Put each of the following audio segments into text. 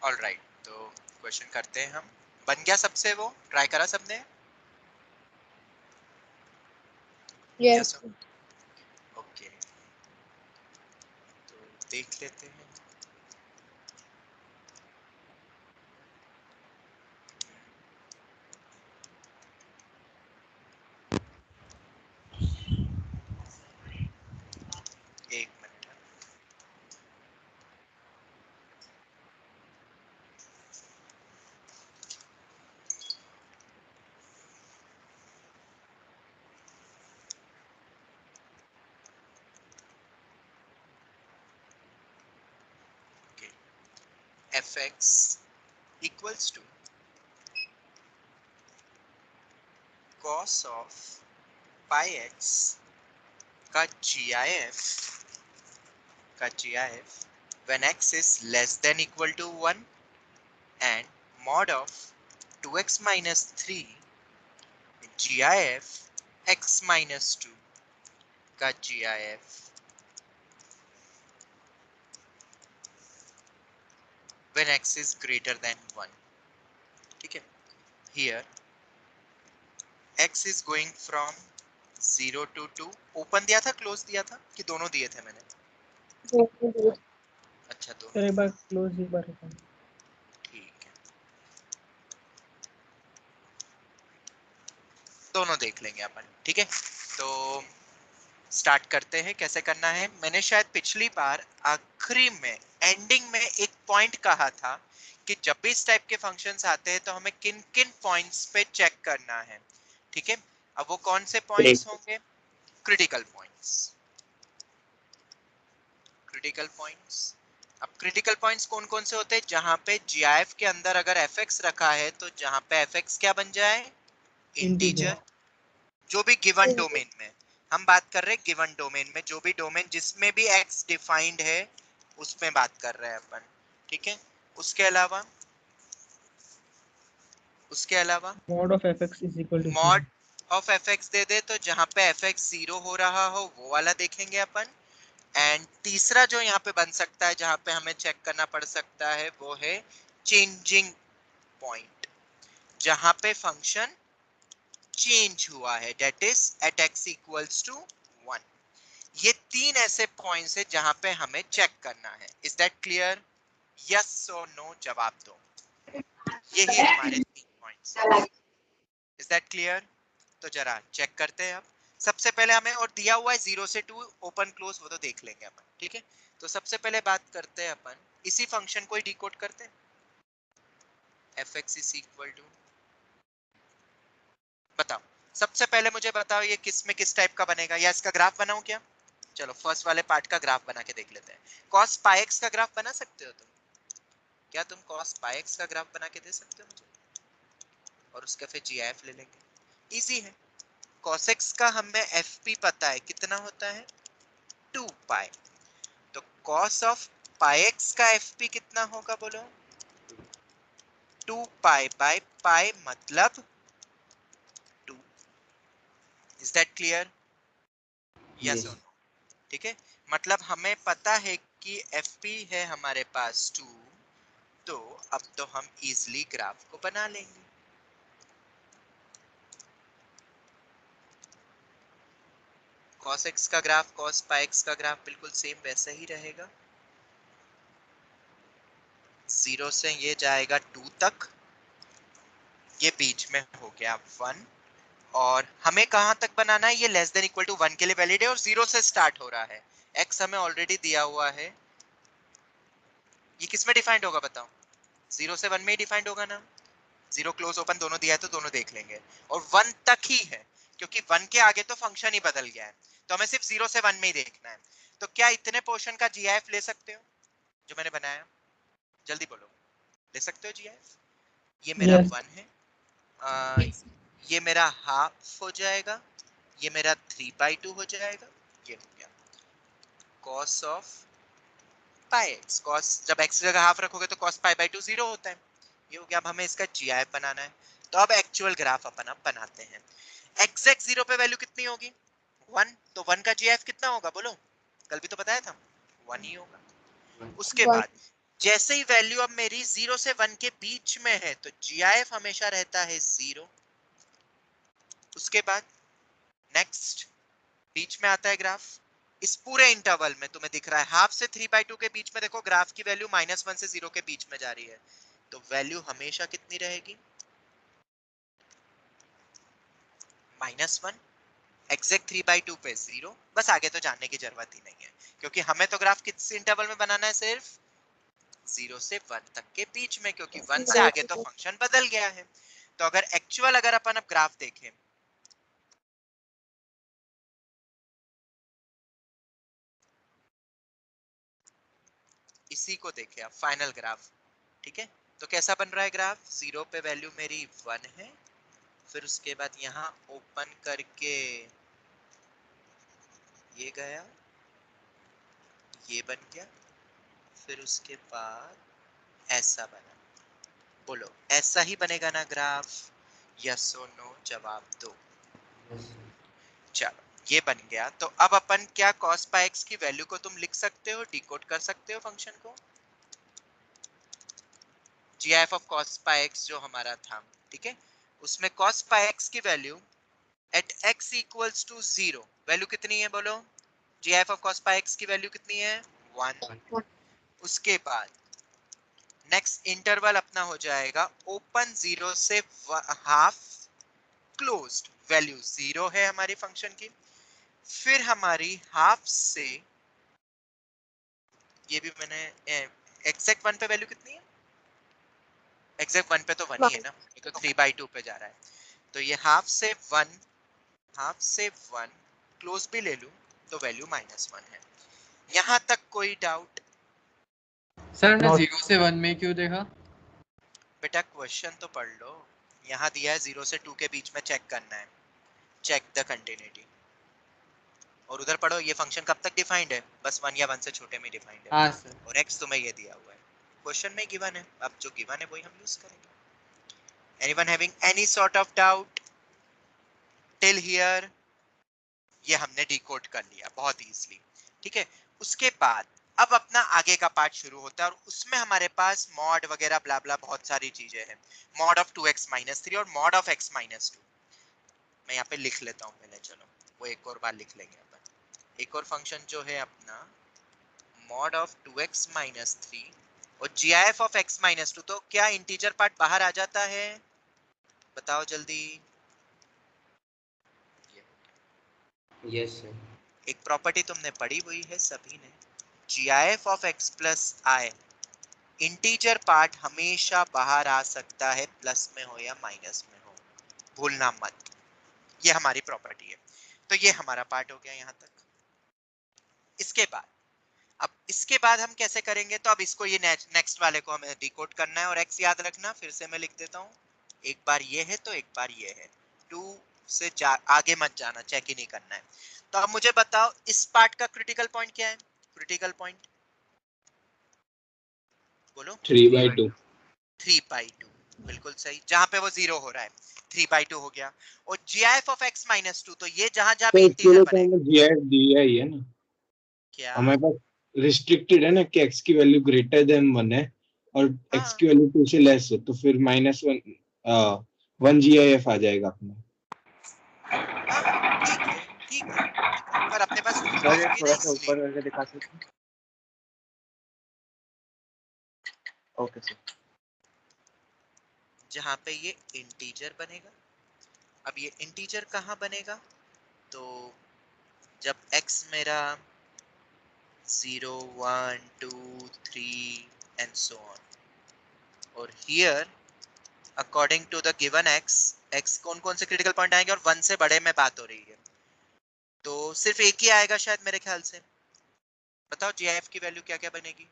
All right, तो question करते हैं हम। बन गया सबसे? वो ट्राई करा सबने? यस। ओके, तो देख लेते हैं। एक minute. Okay, fx equals to cos of pi x का gif when x is less than equal to 1 and mod of 2x minus 3 gif x minus 2 का gif when x is greater than 1। ठीक है, here x is going from 0 to 2। Open दिया था, close दिया था, कि दोनों दिए थे मैंने? अच्छा, दोनों। एक बार क्लोज, एक बार ओपन। ठीक है, दोनों देख लेंगे अपन। ठीक है, तो स्टार्ट करते हैं। कैसे करना है, मैंने शायद पिछली बार आखिरी में एंडिंग में एक पॉइंट कहा था कि जब भी इस टाइप के फंक्शंस आते हैं तो हमें किन किन पॉइंट्स पे चेक करना है। ठीक है, अब वो कौन से पॉइंट्स होंगे? Critical points. क्रिटिकल पॉइंट्स, अब क्रिटिकल पॉइंट्स कौन कौन से होते हैं? जहां पे जीआईएफ के अंदर अगर एफएक्स रखा है तो जहां पे एफएक्स क्या बन जाए? इंटीजर। जो भी गिवन डोमेन में, हम बात कर रहे हैं गिवन डोमेन में, जो भी डोमेन जिसमें भी एक्स डिफाइंड है उसमें बात कर रहे हैं अपन। ठीक है, उसके अलावा mod of fx is equal to mod 0। Of FX दे दे, तो जहां पे एफएक्स 0 हो रहा हो वो वाला देखेंगे अपन। एंड तीसरा जो यहाँ पे बन सकता है जहां पे हमें चेक करना पड़ सकता है वो है चेंजिंग पॉइंट, जहां पे फंक्शन चेंज हुआ है, that is at X equals to 1। ये तीन ऐसे पॉइंट्स है जहां पे हमें चेक करना है। Is that clear? यस और नो जवाब दो। यही हमारे तीन पॉइंट्स है। Is that clear? तो जरा चेक करते हैं अब। सबसे पहले हमें, और दिया हुआ है 0 से 2 ओपन क्लोज, वो तो देख लेंगे अपन। ठीक है, तो सबसे पहले बात करते हैं अपन, इसी फंक्शन को ही डिकोड करते हैं। fx is equal to, बताओ सबसे पहले मुझे बताओ ये किस में किस टाइप का बनेगा, या इसका ग्राफ बनाऊं क्या? चलो फर्स्ट वाले पार्ट का ग्राफ बना के देख लेते हैं। cos pi x का ग्राफ बना सकते हो तुम? क्या तुम cos pi x का ग्राफ बना के दे सकते हो मुझे? और उसका फिर gif ले लेंगे, इजी है। cos x का हमें fp पता है कितना होता है, 2 पाई। तो cos ऑफ pi x का fp कितना होगा बोलो? 2 पाई बाय पाई मतलब 2। Is that clear? यस और नो? ठीक है, मतलब हमें पता है कि fp है हमारे पास 2, तो अब तो हम इजीली ग्राफ को बना लेंगे। cos x का ग्राफ, cos pi x का ग्राफ बिल्कुल सेम वैसा ही रहेगा। 0 से ये जाएगा 2 तक, ये बीच में हो गया 1। और हमें कहां तक बनाना है? ये लेस देन इक्वल टू 1 के लिए वैलिड है और 0 से स्टार्ट हो रहा है। x हमें ऑलरेडी दिया हुआ है, ये किस में डिफाइंड होगा बताओ? 0 से 1 में ही डिफाइंड होगा ना। 0 क्लोज ओपन दोनों दिया है तो दोनों देख लेंगे। और 1 तक ही है, क्योंकि 1 के आगे तो फंक्शन ही बदल गया है, तो हमें सिर्फ 0 से 1 में ही देखना है। तो क्या इतने पोर्शन का जीआईएफ ले सकते हो जो मैंने बनाया? जल्दी बोलो, ले सकते हो जीआईएफ? ये मेरा यस। 1 है, ये मेरा हाफ हो जाएगा, ये मेरा 3/2 हो जाएगा, ये हो गया cos of pi x. cos जब x की जगह हाफ रखोगे तो cos पाई बाई 2 0 होता है। ये हो गया। अब हमें इसका जीआईएफ बनाना है, तो अब एक्चुअल ग्राफ अपन अब बनाते हैं। एग्जैक्ट 0 पे वैल्यू कितनी होगी? 1। तो 1 का जीआईएफ कितना होगा बोलो? कल भी तो बताया था, 1 ही होगा। उसके बाद जैसे ही वैल्यू अब मेरी 0 से 1 के बीच में है तो GIF हमेशा रहता है 0। उसके बाद नेक्स्ट बीच में आता है ग्राफ। इस पूरे इंटरवल में तुम्हें दिख रहा है हाफ से 3/2 के बीच में देखो ग्राफ की वैल्यू -1 से 0 के बीच में जा रही है, तो वैल्यू हमेशा कितनी रहेगी? -1। एग्जैक्ट 3/2 पे 0। बस आगे तो जानने की जरूरत ही नहीं है, क्योंकि हमें तो ग्राफ किस इंटरवल में बनाना है? सिर्फ 0 से 1 तक के बीच में, क्योंकि 1 से आगे तो फंक्शन बदल गया है। तो अगर एक्चुअल अगर अपन अब ग्राफ देखें, इसी को देखें अब फाइनल ग्राफ, ठीक है? तो कैसा बन रहा है ग्राफ? 0 पे वैल्यू मेरी 1 है, फिर उसके बाद यहाँ ओपन करके ये गया, ये बन गया, फिर उसके बाद ऐसा बना। बोलो ऐसा ही बनेगा ना ग्राफ? यस और नो जवाब दो। चलो ये बन गया। तो अब अपन क्या cos पाई x की वैल्यू को तुम लिख सकते हो, डिकोड कर सकते हो फंक्शन को। GIF of cos pi x जो हमारा था, ठीक है, उसमें cos पाई x की value at x equals to 0 value कितनी है? बोलो GIF of cos pi x की वैल्यू कितनी है? 1। उसके बाद नेक्स्ट इंटरवल अपना हो जाएगा ओपन 0 से हाफ, क्लोज्ड वैल्यू 0 है हमारी फंक्शन की। फिर हमारी हाफ से, ये भी मैंने एग्जैक्ट 1 पे वैल्यू कितनी है? एग्जैक्ट 1 पे तो 1 ही है ना, ये तो 3/2 पे जा रहा है। तो ये हाफ से 1, हाफ से 1 क्लोज भी ले लूं तो वैल्यू -1 है। यहां तक कोई डाउट? सर हमने 0 से 1 में क्यों देखा? बेटा क्वेश्चन तो पढ़ लो, यहाँ दिया है 0 से 2 के बीच में चेक करना है, चेक द कंटिन्यूटी। और उधर पढ़ो ये फंक्शन कब तक डिफाइंड है? बस 1 या 1 से छोटे में डिफाइंड है। हाँ सर। और x तुम्हें ये दिया हुआ है, क्वेश्चन में गिवन है, अब जो गिवन है वही हम यूज करेंगे। Anyone having any sort of doubt till here? ये हमने डिकोड कर लिया बहुत इजीली, ठीक है। उसके बाद अब अपना आगे का पार्ट शुरू होता है, और उसमें हमारे पास मॉड वगैरह ब्ला ब्ला बहुत सारी चीजें हैं। मॉड ऑफ 2x - 3 और मॉड ऑफ x - 2। मैं यहाँ पे लिख लेता हूँ पहले, चलो वो एक और बार लिख लेंगे अपन। एक और फंक्शन जो है अपना mod of 2x - 3 और GIF of x - 2। तो क्या इंटीजर पार्ट बाहर आ जाता है? बताओ जल्दी। Yes sir. एक प्रॉपर्टी तुमने पढ़ी हुई है सभी ने, GIF of x plus I, integer part हमेशा बाहर आ सकता है, प्लस में हो या माइनस में हो, भूलना मत। ये हमारी प्रॉपर्टी है। तो ये हमारा पार्ट हो गया यहाँ तक। इसके बाद अब इसके बाद हम कैसे करेंगे? तो अब इसको ये नेक्स्ट वाले को हमें डिकोड करना है, और x याद रखना, फिर से मैं लिख देता हूँ। एक बार ये है तो एक बार ये है, 2 से आगे मत जाना, चेक ही नहीं करना है। तो अब मुझे बताओ इस पार्ट का क्रिटिकल पॉइंट क्या है? क्रिटिकल पॉइंट बोलो। 3/2। 3/2 बिल्कुल सही, जहां पे वो 0 हो रहा है 3/2 हो गया। और GIF ऑफ x - 2, तो ये जहां जहां तो भी इसके इंटीजर लिए तो बनेगा, हमें GIF दिया ही है ना, क्या? हमारे पास रिस्ट्रिक्टेड है ना कि x की वैल्यू ग्रेटर देन 1 है और x हाँ की वैल्यू 2 से लेस है, तो फिर -1 1 GIF आ जाएगा अपना। हाँ ठीक है, ठीक है, ठीक है, पर अपने पास सर ये होगी ना थोड़ा सा इसलिए। ऊपर करके दिखा सकते हैं? Okay sir. जहां पे ये इंटीजर बनेगा, अब ये इंटीजर कहाँ बनेगा? तो जब x मेरा 0 1 2 3 एंड सो ऑन, और here according to the given x कौन कौन से क्रिटिकल पॉइंट आएंगे, और 1 से बड़े में बात हो रही है, तो सिर्फ एक ही आएगा शायद मेरे ख्याल से। बताओ GIF की वैल्यू क्या क्या बनेगी?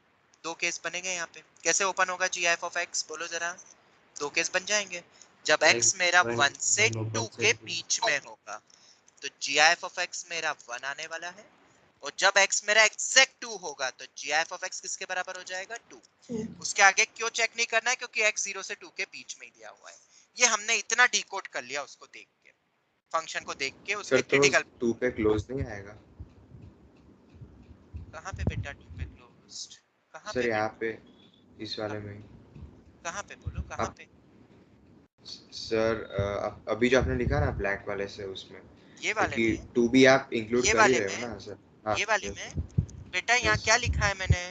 2 केस बनेंगे यहाँ पे। कैसे ओपन होगा GIF ऑफ x? बोलो जरा। 2 केस बन जाएंगे। जब x मेरा 1 से 2 के बीच में होगा तो GIF ऑफ x मेरा 1 आने वाला है, और जब x मेरा एग्जैक्ट 2 होगा तो GIF ऑफ x किसके बराबर हो जाएगा? 2। उसके आगे क्यों चेक नहीं करना है? क्योंकि x 0 से 2 के बीच में ही दिया हुआ है। ये हमने इतना डिकोड कर लिया उसको देख के, फंक्शन को देख के, उसके सर तो क्रिटिकल 2 पे क्लोज नहीं आएगा? कहाँ पे बेटा 2 पे क्लोज्ड? कहाँ सर पे यहाँ बेटा? पे इस वाले में ही। कहाँ पे बोलो, कहाँ आप पे? सर अभी जो आपने लिखा ना ब्लैक वाले से उसमें, ये वाले क्योंकि में, टू भी आप इंक्लूड ये कर ही वाले रहे हो में, ना सर? हाँ ये वाले यस में बेटा यहाँ यस। क्या लिखा है मैंने?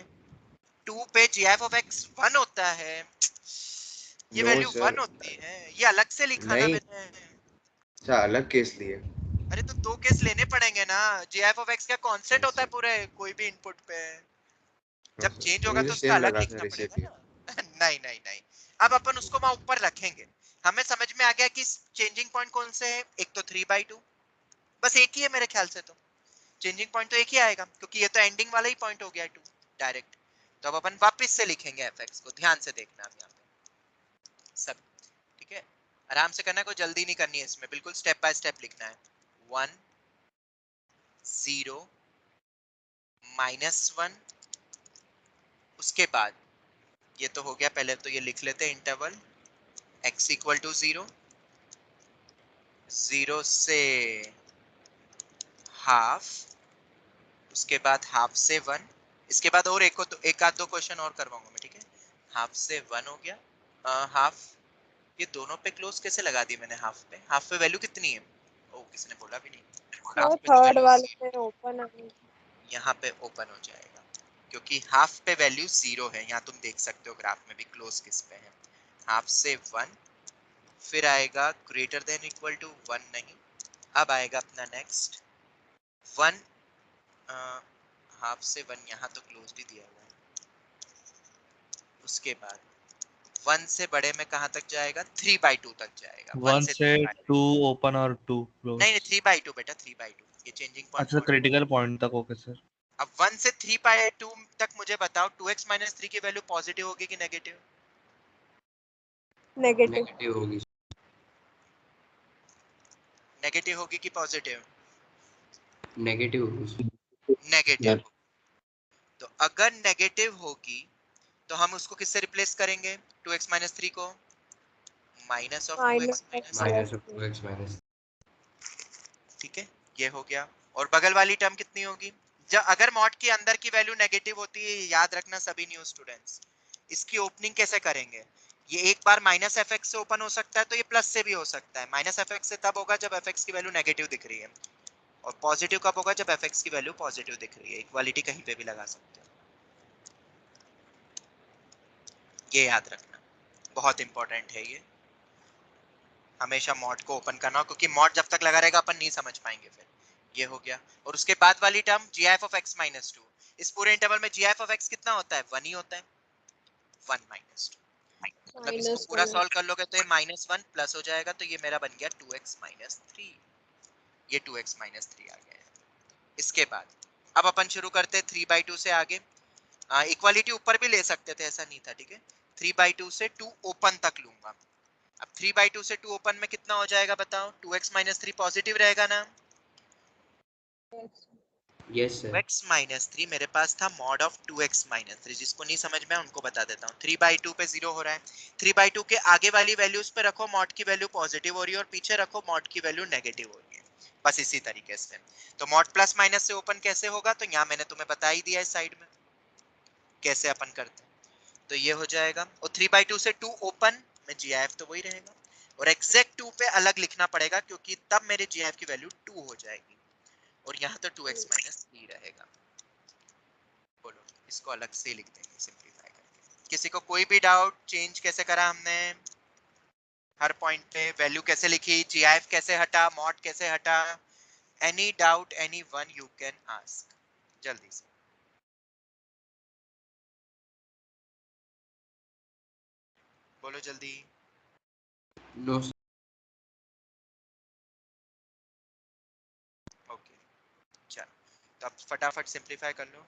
2 पे gf of x 1 होता है, ये नो वैल्यू सर 1 होती है, ये अलग से लिखा ना नहीं, मैंने। अच्छा अलग केस लिए। अरे तो 2 केस लेने पड़ेंगे ना, gf of x क्या कांस्टेंट होता है अच्छा पूरे कोई भी इनपुट पे, हाँ जब चेंज सर, होगा मुझे तो उसका सेम अलग लगा था लिखना पड़ेगा रेसिपी। ना। नहीं नहीं नहीं, अब अपन उसको वहां ऊपर रखेंगे। हमें समझ में आ गया कि चेंजिंग पॉइंट कौन से है, एक तो 3/2, बस एक ही है मेरे ख्याल से, तो चेंजिंग पॉइंट तो एक ही आएगा क्योंकि ये तो एंडिंग वाला ही पॉइंट हो गया 2 डायरेक्ट। तो अब अपन वापस से लिखेंगे fx को, ध्यान से देखना अब यहाँ पे सब, ठीक है? आराम से करना, कोई जल्दी नहीं करनी है इसमें, बिल्कुल स्टेप बाय स्टेप लिखना है। 1 0 -1, उसके बाद ये तो हो गया, पहले तो ये लिख लेते हैं इंटरवल x इक्वल टू 0, 0 से हाफ, उसके बाद हाफ से 1, इसके बाद और एक आध दो क्वेश्चन और करवाऊंगा मैं, ठीक है? हाफ से 1 हो गया, हाफ, ये दोनों पे क्लोज कैसे लगा दी मैंने? हाफ पे वैल्यू कितनी है? ओ किसने बोला भी नहीं, सर हाफ पे तो थर्ड वैल्यू वाले पे ओपन है। यहाँ पे ओपन हो जाएगा क्योंकि हाफ पे वैल्यू 0 है, यहाँ तुम देख सकते हो ग्राफ में भी क्लोज किस पे है, हाफ से 1, फिर आएगा ग्रेटर देन इक्वल टू 1 नहीं, अब आएगा अपना नेक्स्ट 1, हाफ से 1 यहाँ तो क्लोज ही दिया हुआ है, उसके बाद 1 से बड़े में कहाँ तक जाएगा? 3/2 तक जाएगा, 1 1 से से 3/2, 2 ओपन और 2 क्लोज। नहीं नहीं 3/2 बेटा, 3/2 ये चेंजिंग पॉइंट अच्छा बोल। क्रिटिकल पॉइंट तक, ओके सर। अब 1 से 3/2 तक मुझे बताओ 2x - 3 की वैल्यू पॉजिटिव होगी कि नेगेटिव? नेगेटिव। नेगेटिव होगी। नेगेटिव होगी कि पॉजिटिव? नेगेटिव होगी। नेगेटिव। तो अगर नेगेटिव होगी तो हम उसको किससे रिप्लेस करेंगे 2x - 3 को? Minus of 2x - 3, minus of 2x minus. ठीक है? ये हो गया। और बगल वाली टर्म कितनी होगी? जब अगर मॉड के अंदर की वैल्यू नेगेटिव होती है, याद रखना सभी न्यू स्टूडेंट्स, इसकी ओपनिंग कैसे करेंगे? ये एक बार माइनस एफ एक्स से ओपन हो सकता है, तो ये प्लस से भी हो सकता है। माइनस एफ एक्स से तब होगा जब एफ एक्स की वैल्यू नेगेटिव दिख रही है, और पॉजिटिव कब होगा? जब एफ एक्स की वैल्यू पॉजिटिव दिख रही है। इक्वालिटी कहीं पे भी लगा सकते हो, ये याद रखना, बहुत इंपॉर्टेंट है ये। हमेशा मॉड को ओपन करना, क्योंकि मॉड जब तक लगा रहेगा अपन नहीं समझ पाएंगे फिर। ये हो गया। और उसके बाद वाली टर्म gf of x - 2, इस पूरे इंटरवल में gf of x कितना होता है? 1 ही होता है, 1 - 2, मतलब इसको पूरा सॉल्व कर लोगे तो ये -1 प्लस हो जाएगा, तो ये मेरा बन गया 2x - 3, ये 2x - 3 आ गया है। इसके बाद अब अपन शुरू करते हैं 3/2 से आगे। इक्वालिटी ऊपर भी ले सकते थे, ऐसा नहीं था, ठीक है? 3/2 से 2 ओपन तक लूंगा। अब 3/2 से 2 ओपन में कितना हो जाएगा बताओ? 2x - 3 पॉजिटिव रहेगा ना? Yes sir. 2x - 3 मेरे पास था मॉड ऑफ 2x - 3, जिसको नहीं समझ में उनको बता देता हूँ। 3/2 पे 0 हो रहा है, 3/2 के आगे वाली वैल्यूज पे रखो मॉड की वैल्यू पॉजिटिव हो रही है, और पीछे रखो मॉड की वैल्यू नेगेटिव हो रही है, बस इसी तरीके से। तो मॉड प्लस माइनस से ओपन कैसे होगा? तो यहाँ मैंने तुम्हें बता ही दिया इस साइड में कैसे अपन करते हैं। तो ये हो जाएगा, और 3/2 से 2 ओपन में GIF तो वही रहेगा, और एग्जैक्ट 2 पे अलग लिखना पड़ेगा क्योंकि तब मेरे GIF की वैल्यू 2 हो जाएगी, और यहाँ तो 2x - 3 रहेगा। बोलो, इसको अलग से लिख देंगे सिंपलीफाई करके। किसी को कोई भी डाउट? चेंज कैसे करा हमने हर पॉइंट पे, वैल्यू कैसे लिखी, GIF कैसे हटा, मॉड कैसे हटा? Any doubt any one you can ask, जल्दी से। बोलो जल्दी। नो। ओके चलो, तो अब फटाफट सिंपलीफाई कर लो।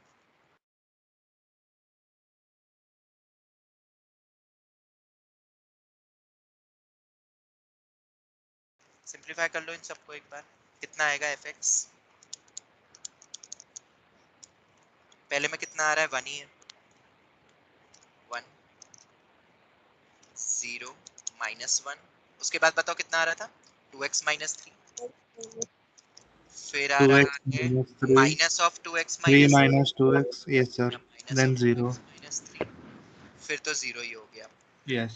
सिंपलीफाई कर लो इन सबको एक बार। कितना आएगा fx? पहले में कितना आ रहा है? 1 ही है, 1 0 -1, उसके बाद बताओ कितना आ रहा था? 2x - 3, फिर आ रहा 2x है minus 3, minus of 2x - 3 3, minus 2x, yes sir, minus then of 0. 2x - 3, फिर तो 0 ही हो गया Yes.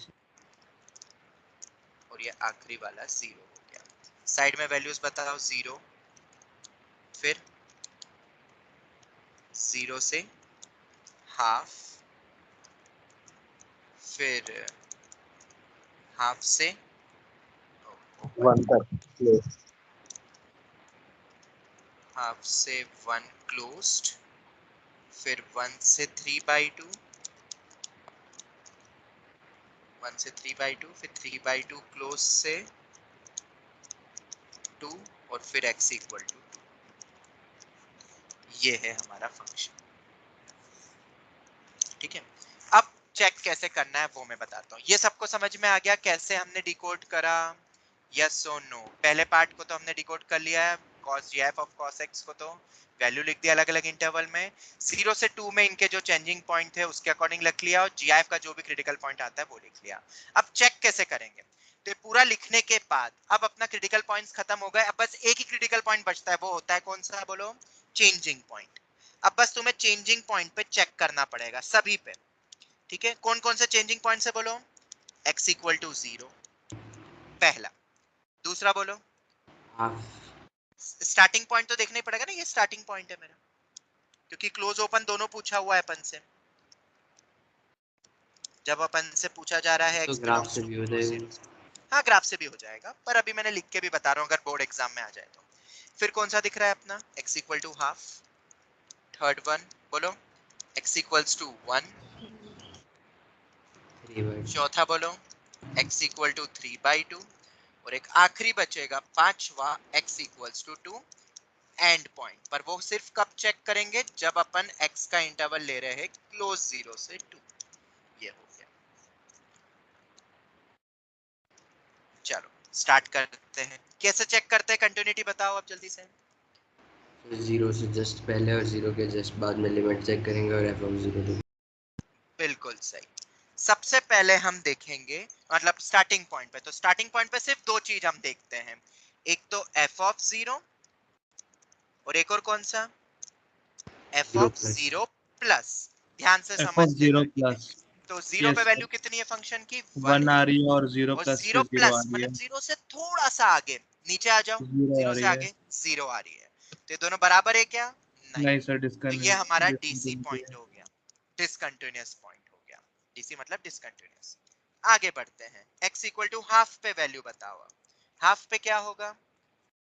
और ये आखिरी वाला 0 हो गया। साइड में वैल्यूज बताओ 0, फिर 0 से हाफ, फिर हाफ से 1 तक हाफ से 1 क्लोज्ड, फिर 1 से 3/2, 1 से 3/2, फिर 3/2 क्लोज से 2 और फिर x इक्वल टू 2। ये है हमारा फंक्शन। ठीक है, अब चेक कैसे करना है वो मैं बताता हूँ। ये सबको समझ में आ गया कैसे हमने डिकोड करा? यस और नो? पहले पार्ट को तो हमने डिकोड कर लिया है, cos gf of cos x को तो वैल्यू लिख दिया अलग अलग इंटरवल में, 0 से 2 में इनके जो चेंजिंग पॉइंट थे उसके अकॉर्डिंग लिख लिया, और gif का जो भी क्रिटिकल पॉइंट आता है वो लिख लिया। अब चेक कैसे करेंगे? तो पूरा लिखने के बाद अब अपना क्रिटिकल पॉइंट्स खत्म हो गए, अब बस एक ही क्रिटिकल पॉइंट बचता है, वो होता है कौन सा? बोलो, चेंजिंग पॉइंट। अब बस तुम्हें चेंजिंग पॉइंट पे चेक करना पड़ेगा सभी पे। ठीक है, कौन कौन से चेंजिंग पॉइंट है बोलो? x इक्वल टू 0 पहला, दूसरा बोलो स्टार्टिंग पॉइंट तो देखना ही पड़ेगा ना, ये स्टार्टिंग पॉइंट है मेरा, क्योंकि क्लोज ओपन दोनों पूछा हुआ है अपन से। जब अपन से पूछा जा रहा है तो x ग्राफ belongs से to भी हो 0, जाएगा। हाँ ग्राफ से भी हो जाएगा, पर अभी मैंने लिख के भी बता रहा हूँ अगर बोर्ड एग्जाम में आ जाए तो। फिर कौन सा दिख रहा है अपना? x equal to half. Third one बोलो x इक्वल्स टू 1। चौथा बोलो x इक्वल टू 3/2, और एक आखिरी बचेगा पांचवा x equals to 2 end point. पर वो सिर्फ कब चेक करेंगे? जब अपन x का इंटरवल ले रहे हैं क्लोज 0 से 2। ये हो गया। चलो स्टार्ट करते हैं। कैसे चेक करते हैं कंटिन्यूटी बताओ अब जल्दी से। 0 से जस्ट पहले और 0 के जस्ट बाद में लिमिट चेक करेंगे और f ऑफ 0 बिल्कुल सही। सबसे पहले हम देखेंगे मतलब स्टार्टिंग पॉइंट पे, तो स्टार्टिंग पॉइंट पे सिर्फ दो चीज हम देखते हैं, एक तो f ऑफ 0 और एक और कौन सा? f of 0 plus. ध्यान से F समझ of लेना, 0 ठीक है? plus. तो 0 पे Yes, वैल्यू कितनी है फंक्शन की? 1 1 आ है। रही है और 0 और plus 0 पे 0 आ प्लस रही है. मतलब 0 से थोड़ा सा आगे नीचे आ जाओ, 0 आ 0 से रही है. आगे 0 आ रही है, तो ये दोनों बराबर है क्या? नहीं। नहीं सर, तो ये हमारा डीसी डिस्कंटिन्यूटी पॉइंट है. हो गया, डिसकंटिन्यूअस पॉइंट हो गया। डीसी मतलब डिसकंटिन्यूअस। आगे बढ़ते हैं, x इक्वल टू हाफ पे वैल्यू बताओ। हाफ पे क्या होगा?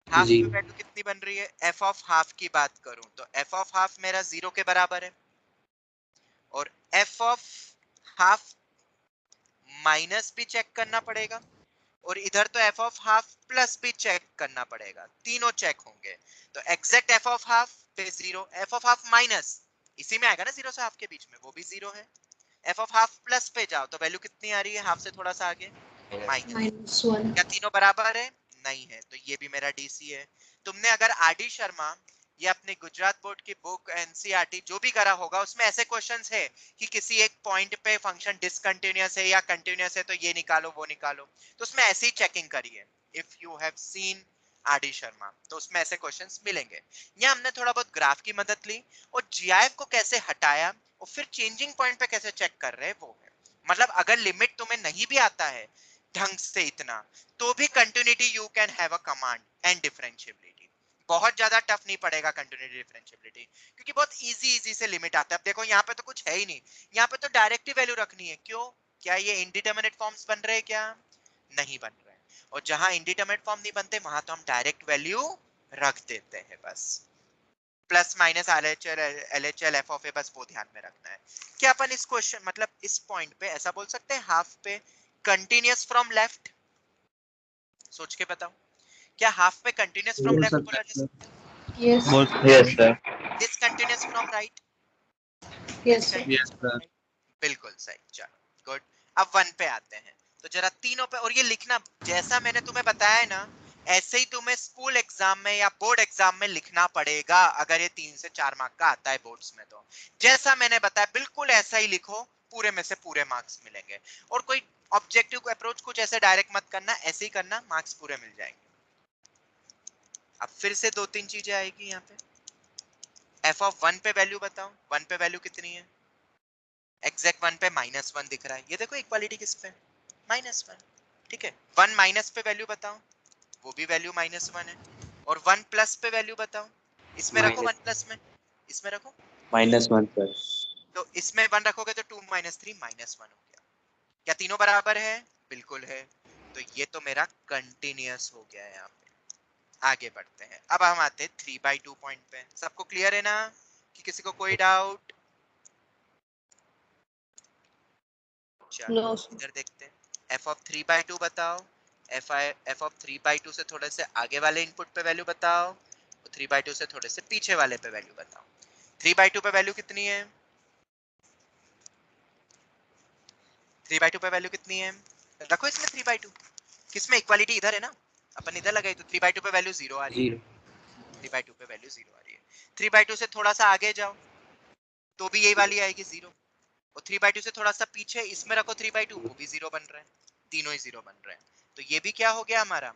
हाफ जी पे वैल्यू कितनी बन रही है? f ऑफ हाफ की बात करूं तो f ऑफ हाफ मेरा 0 के बराबर है, और f ऑफ हाफ माइनस भी चेक करना पड़ेगा, और इधर तो f ऑफ हाफ प्लस भी चेक करना पड़ेगा, तीनों चेक होंगे। तो एग्जैक्ट f ऑफ हाफ पे 0, f ऑफ हाफ माइनस इसी में आएगा ना 0 से हाफ के बीच में, वो भी 0 है। f ऑफ हाफ प्लस पे जाओ तो वैल्यू कितनी आ रही है हाफ से थोड़ा सा आगे? माइनस। -1 क्या तीनों बराबर है? नहीं है, तो ये भी मेरा डीसी है। तुमने अगर आरडी शर्मा या अपने गुजरात बोर्ड की बुक एनसीईआरटी जो भी करा होगा उसमें ऐसे क्वेश्चंस है कि किसी एक पॉइंट पे फंक्शन डिसकंटिन्यूअस है या कंटिन्यूअस है तो ये निकालो वो निकालो, तो उसमें ऐसी चेकिंग करी है। If you have seen RD Sharma तो उसमें ऐसे क्वेश्चंस मिलेंगे। यहाँ हमने थोड़ा बहुत ग्राफ की मदद ली और जीआईएफ को कैसे हटाया और फिर चेंजिंग पॉइंट पे कैसे चेक कर रहे हैं वो है। मतलब अगर लिमिट तुम्हें नहीं भी आता है ढंग से इतना, तो भी continuity you can have a command and differentiability. बहुत ज्यादा टफ नहीं पड़ेगा कंटिन्यूटी डिफरेंशिएबिलिटी, क्योंकि बहुत इजी से लिमिट आता है। अब देखो यहाँ पे तो कुछ है ही नहीं, यहाँ पे तो डायरेक्ट ही वैल्यू रखनी है। क्यों? क्या ये इंडिटरमिनेट फॉर्म्स बन रहे हैं क्या? नहीं बन रहे हैं। और जहां इंडिटरमिनेट फॉर्म नहीं बनते वहां तो हम डायरेक्ट वैल्यू रख देते हैं, बस plus minus LHL F of A, बस वो ध्यान में रखना है। क्या अपन इस क्वेश्चन मतलब इस पॉइंट पे ऐसा बोल सकते हैं हाफ पे कंटिन्यूअस फ्रॉम लेफ्ट? सोच के बताओ, क्या हाफ पे कंटिन्यूअस फ्रॉम बोल लेफ्ट सकते बोला जा हैं सकता है? Yes, बोल Yes, sir. Discontinuous from right? yes, sir. Yes, sir. बिल्कुल सही। चलो गुड। अब वन पे आते हैं, तो जरा तीनों पे, और ये लिखना जैसा मैंने तुम्हें बताया है ना, ऐसे ही तुम्हें स्कूल एग्जाम में या बोर्ड एग्जाम में लिखना पड़ेगा। अगर ये 3 से 4 मार्क का आता है बोर्ड्स में तो जैसा मैंने बताया बिल्कुल ऐसा ही लिखो, पूरे में से पूरे मार्क्स मिलेंगे। और कोई ऑब्जेक्टिव अप्रोच कुछ ऐसे डायरेक्ट मत करना, ऐसे ही करना, मार्क्स पूरे मिल जाएंगे। अब फिर से 2-3 चीजें आएगी यहाँ पे। f ऑफ 1 पे वैल्यू बताओ, 1 पे वैल्यू कितनी है? एग्जैक्ट 1 पे -1 दिख रहा है, ये देखो इक्वालिटी किस पे, -1, ठीक है। 1 माइनस पे वैल्यू बताओ, वो भी वैल्यू -1 है, और 1 प्लस पे वैल्यू बताओ, इसमें रखो 1 प्लस में, इसमें रखो -1 सर। तो इसमें 1 रखोगे तो 2 - 3 -1 हो गया। क्या तीनों बराबर है? बिल्कुल है। तो ये तो मेरा कंटिन्यूअस हो गया है। यहाँ पे आगे बढ़ते हैं, अब हम आते हैं 3/2 पॉइंट पे। सबको क्लियर है ना, कि किसी को कोई डाउट? चलो No, sir. इधर देखते हैं, f of 3/2 बताओ, f of 3/2 से थोड़े से आगे वाले इनपुट पे वैल्यू बताओ, और 3/2 से थोड़े से पीछे वाले पे वैल्यू बताओ। 3/2 पे वैल्यू कितनी है? 3/2 पे वैल्यू कितनी है? रखो इसमें 3/2, किसमें इक्वालिटी इधर है ना, अपन इधर लगाई तो 3/2 पे वैल्यू 0 आ रही है, 3/2 पे वैल्यू 0 आ रही है। 3/2 से थोड़ा सा आगे जाओ तो भी यही वाली आएगी 0, और 3/2 से थोड़ा सा पीछे इसमें रखो 3/2, वो भी 0 बन रहा है, तीनों ही 0 बन रहे हैं। तो ये भी क्या हो गया हमारा?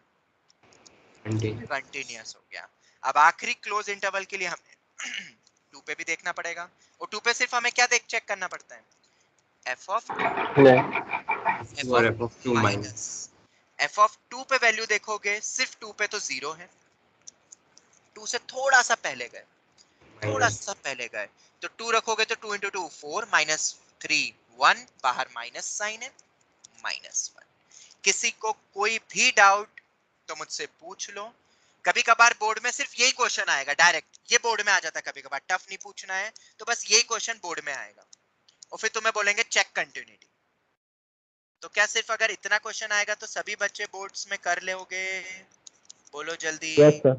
कंटिन्यूअस हो गया। अब आखिरी क्लोज इंटरवल के लिए हमें 2 पे भी देखना पड़ेगा, और 2 पे सिर्फ हमें क्या देख चेक करना पड़ता है? f of 2 minus f of 2 पे वैल्यू देखोगे, सिर्फ 2 पे तो 0 है, 2 से थोड़ा सा पहले गए, थोड़ा सा पहले गए, तो 2 रखोगे तो 2 into 2 4 -3 1, बाहर माइनस साइन है, -1। किसी को कोई भी डाउट तो मुझसे पूछ लो। कभी कभार बोर्ड में सिर्फ यही क्वेश्चन आएगा डायरेक्ट, ये बोर्ड में आ जाता है, कभी कभार टफ नहीं पूछना है तो बस यही क्वेश्चन बोर्ड में आएगा, और फिर तुम्हें बोलेंगे चेक कंटिन्यूटी। तो क्या सिर्फ अगर इतना क्वेश्चन आएगा तो सभी बच्चे बोर्ड्स में कर लोगे? बोलो जल्दी। Yes, sir.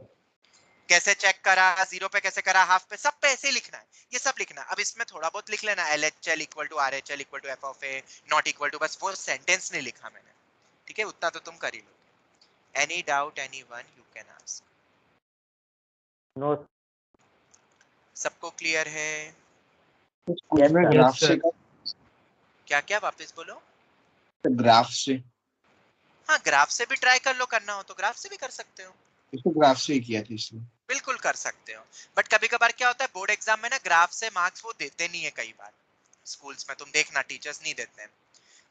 कैसे चेक करा, 0 पे कैसे करा, हाफ पे, सब पे ऐसे ही लिखना है, ये सब लिखना है। अब इसमें थोड़ा बहुत लिख लेना, LHL = RHL = f of a not equal to, बस वो सेंटेंस नहीं लिखा मैंने, ठीक है, उतना तो तुम कर ही लो। Any doubt anyone you can ask. No. सबको क्लियर है? क्या मैं ग्राफ Yes, से sir. क्या क्या वापस बोलो। ग्राफ से हाँ, ग्राफ से भी ट्राई कर लो, करना हो तो ग्राफ से भी कर सकते हो, इसको ग्राफ से ही किया था इसलिए। बिल्कुल कर सकते हो। बट कभी कभार क्या होता है, बोर्ड एग्जाम में ना ग्राफ से मार्क्स वो देते नहीं है, कई बार स्कूल्स में तुम देखना टीचर्स नहीं देते हैं,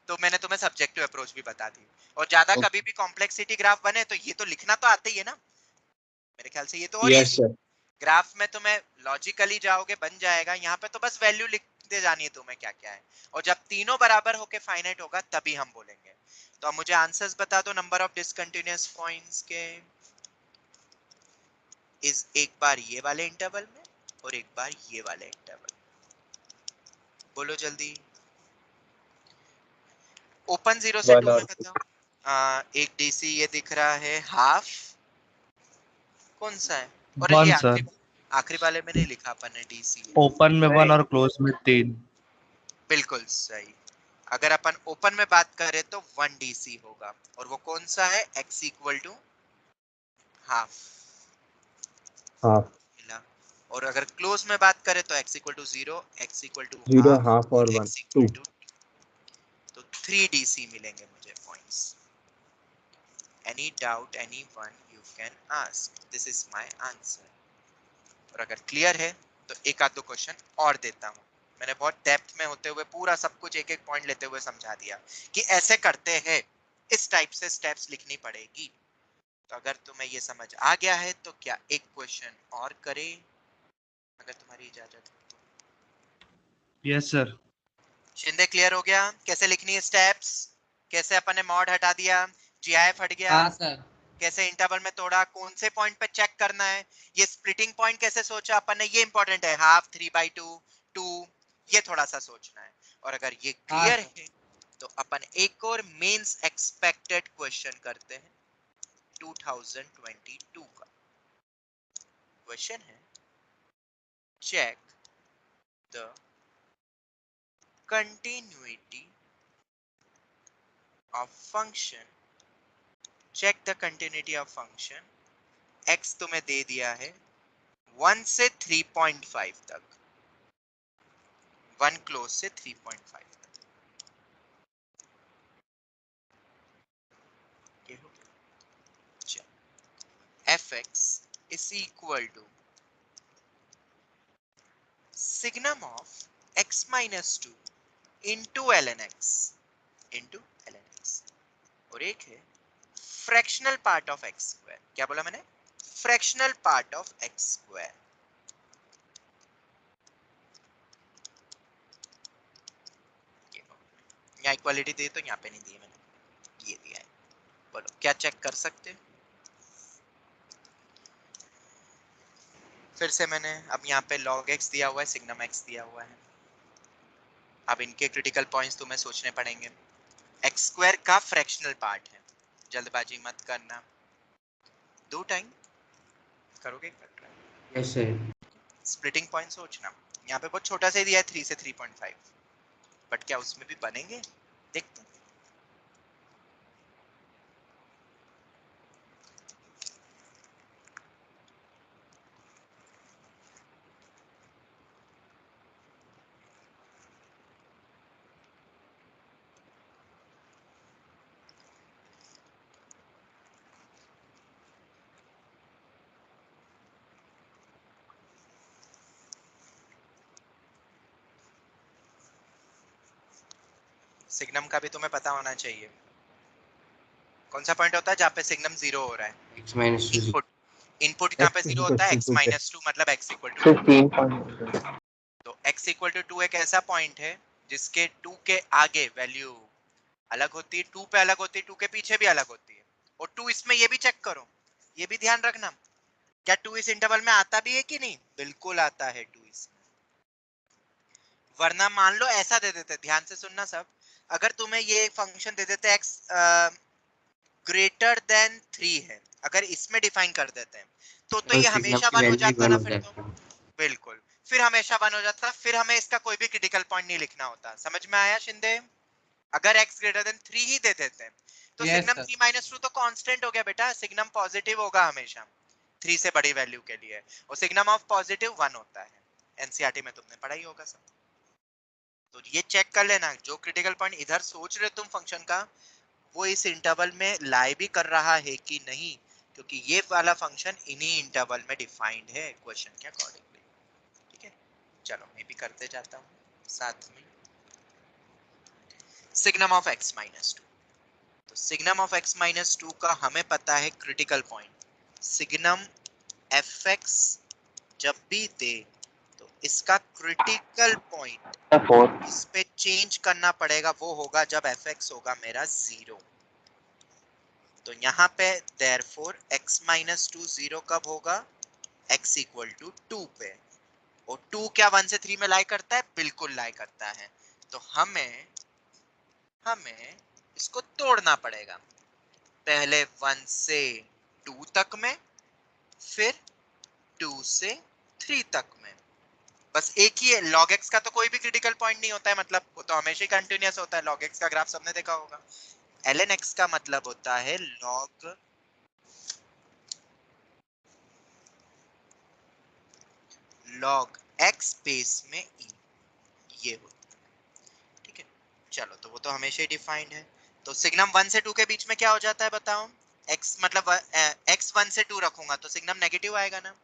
तो मैंने तुम्हें सब्जेक्टिव अप्रोच भी बता दी। और ज्यादा कभी भी कॉम्प्लेक्सिटी ग्राफ बने तो ये तो लिखना तो आता ही है ना, मेरे ख्याल से ये तो और यस इजी। सर। ग्राफ में तुम्हें लॉजिकली जाओगे बन जाएगा, यहाँ पे तो बस वैल्यू लिखते जानी है तुम्हें क्या क्या है, और जब तीनों बराबर होके फाइनाइट होगा तभी हम बोलेंगे। तो अब मुझे आंसर्स बता दो नंबर ऑफ डिसकंटिन्यूअस पॉइंट्स के, इस एक बार ये वाले इंटरवल में और एक बार ये वाले इंटरवल, बोलो जल्दी। ओपन 0 से 2 में बताओ। एक डीसी ये दिख रहा है हाफ, कौन सा है? और ये 1 सर। आखिरी वाले में नहीं लिखा अपन ने डीसी है। ओपन में 1 और क्लोज में 3। बिल्कुल सही। अगर अपन ओपन में बात करें तो 1 डीसी होगा, और वो कौन सा है? x = half. Half. और अगर क्लोज में बात करें तो x = 0, x = 0, हाफ, half और 1. x 2. = तो 3 डीसी मिलेंगे मुझे points. Any doubt anyone you can ask, this is my answer। और अगर क्लियर है तो एक आध दो क्वेश्चन और देता हूँ। मैंने बहुत डेप्थ में होते हुए पूरा सब कुछ एक एक पॉइंट लेते हुए समझा दिया कि ऐसे करते हैं, इस टाइप से स्टेप्स लिखनी पड़ेगी। तो अगर तुम्हें ये समझ आ गया है तो क्या एक क्वेश्चन और करें, अगर तुम्हारी इजाजत हो तो। Yes sir. शिंदे क्लियर हो गया कैसे लिखनी है स्टेप्स? कैसे अपन ने मॉड हटा दिया, जीआईएफ हट गया, हाँ सर। कैसे इंटरवल में तोड़ा, कौन से पॉइंट पे चेक करना है, ये स्प्लिटिंग पॉइंट कैसे सोचा अपन ने, ये इंपॉर्टेंट है, हाफ, 3/2, 2, ये थोड़ा सा सोचना है। और अगर ये हाँ क्लियर सर। है तो अपन एक और मेंस एक्सपेक्टेड क्वेश्चन करते हैं 2022 का। क्वेश्चन है, check the continuity of function, check the continuity of function, x तुम्हें दे दिया है 1 से 3.5 तक, 1 क्लोज से 3.5 तक, ये हो गया। fx is equal to signum of x minus 2 into ln x into ln x, और एक है fractional part of x square. क्या बोला मैंने? Fractional part of x square. यहाँ इक्वालिटी दी तो यहाँ पे नहीं दी मैंने, ये दिया है। बोलो क्या चेक कर सकते हो? फिर से मैंने अब यहाँ पे log x दिया हुआ है, सिग्नम x दिया हुआ है। अब इनके क्रिटिकल पॉइंट्स तुम्हें सोचने पड़ेंगे। एक्स स्क्वायर का फ्रैक्शनल पार्ट है, जल्दबाजी मत करना, दो टाइम करोगे यस सर। स्प्लिटिंग पॉइंट सोचना। यहाँ पे बहुत छोटा सा ही दिया है 3 से 3.5, बट क्या उसमें भी बनेंगे? देखते हैं। सिग्नम का भी तुम्हें पता होना चाहिए। कौन सा पॉइंट होता है जहाँ पे सिग्नम 0 हो रहा है? x minus 2 input. इनपुट कहाँ पे 0 होता है? x -2 पे माइनस 2 मतलब x इक्वल टू 15 तो x इक्वल टू 2 एक ऐसा पॉइंट है जिसके 2 के आगे वैल्यू अलग होती है, 2 पे अलग होती है, 2 के पीछे भी अलग होती है। और 2 इसमें ये भी चेक करो, ये भी ध्यान रखना, क्या 2 इस इंटरवल में आता भी है कि नहीं? बिल्कुल आता है 2 इसमें। वरना मान लो ऐसा दे देते, ध्यान से सुनना सब, अगर तुम्हें ये फंक्शन दे देते x ग्रेटर देन 3 है, अगर इसमें डिफाइन कर देते हैं तो ये सिग्नम हमेशा की 1 हो वैल्यू जाता 1 ना हो फिर तो। जाती है। बिल्कुल, फिर हमेशा 1 हो जाता, फिर हमें इसका कोई भी क्रिटिकल पॉइंट नहीं लिखना होता। समझ में आया शिंदे? अगर x ग्रेटर देन 3 ही दे देते हैं तो Yes, सिग्नम sir. 3 - 2 तो कांस्टेंट हो गया बेटा, सिग्नम पॉजिटिव होगा हमेशा 3 से बड़ी वैल्यू के लिए, और सिग्नम ऑफ पॉजिटिव 1 होता है। एनसीईआरटी में तुमने पढ़ा ही होगा सब। तो ये चेक कर लेना, जो क्रिटिकल पॉइंट इधर सोच रहे तुम फंक्शन का, वो इस इंटरवल में लाई भी कर रहा है कि नहीं, क्योंकि ये वाला फंक्शन इन्हीं इंटरवल में डिफाइंड है क्वेश्चन के अकॉर्डिंगली। ठीक है, चलो मैं भी करते जाता हूँ साथ में। सिग्नम ऑफ x माइनस 2, तो सिग्नम ऑफ x माइनस 2 का हमें पता है क्रिटिकल पॉइंट, सिग्नम fx जब भी दे तो इसका क्रिटिकल पॉइंट 4 इस पे चेंज करना पड़ेगा, वो होगा जब fx होगा मेरा 0। तो यहाँ पे therefore x माइनस 2 0 कब होगा? x इक्वल टू 2 पे, और 2 क्या 1 से 3 में लाई करता है? बिल्कुल लाई करता है। तो हमें इसको तोड़ना पड़ेगा, पहले 1 से 2 तक में, फिर 2 से 3 तक में। बस एक ही है, log x का तो कोई भी क्रिटिकल पॉइंट नहीं होता है, मतलब वो तो हमेशा ही कंटिन्यूअस होता है। log x का ग्राफ सबने देखा होगा। ln x का मतलब होता है log x बेस में e, ये होता है। ठीक है, चलो तो वो तो हमेशा ही डिफाइंड है। तो सिग्नम 1 से 2 के बीच में क्या हो जाता है बताओ? x मतलब x 1 से 2 रखूंगा तो सिग्नम नेगेटिव आएगा ना?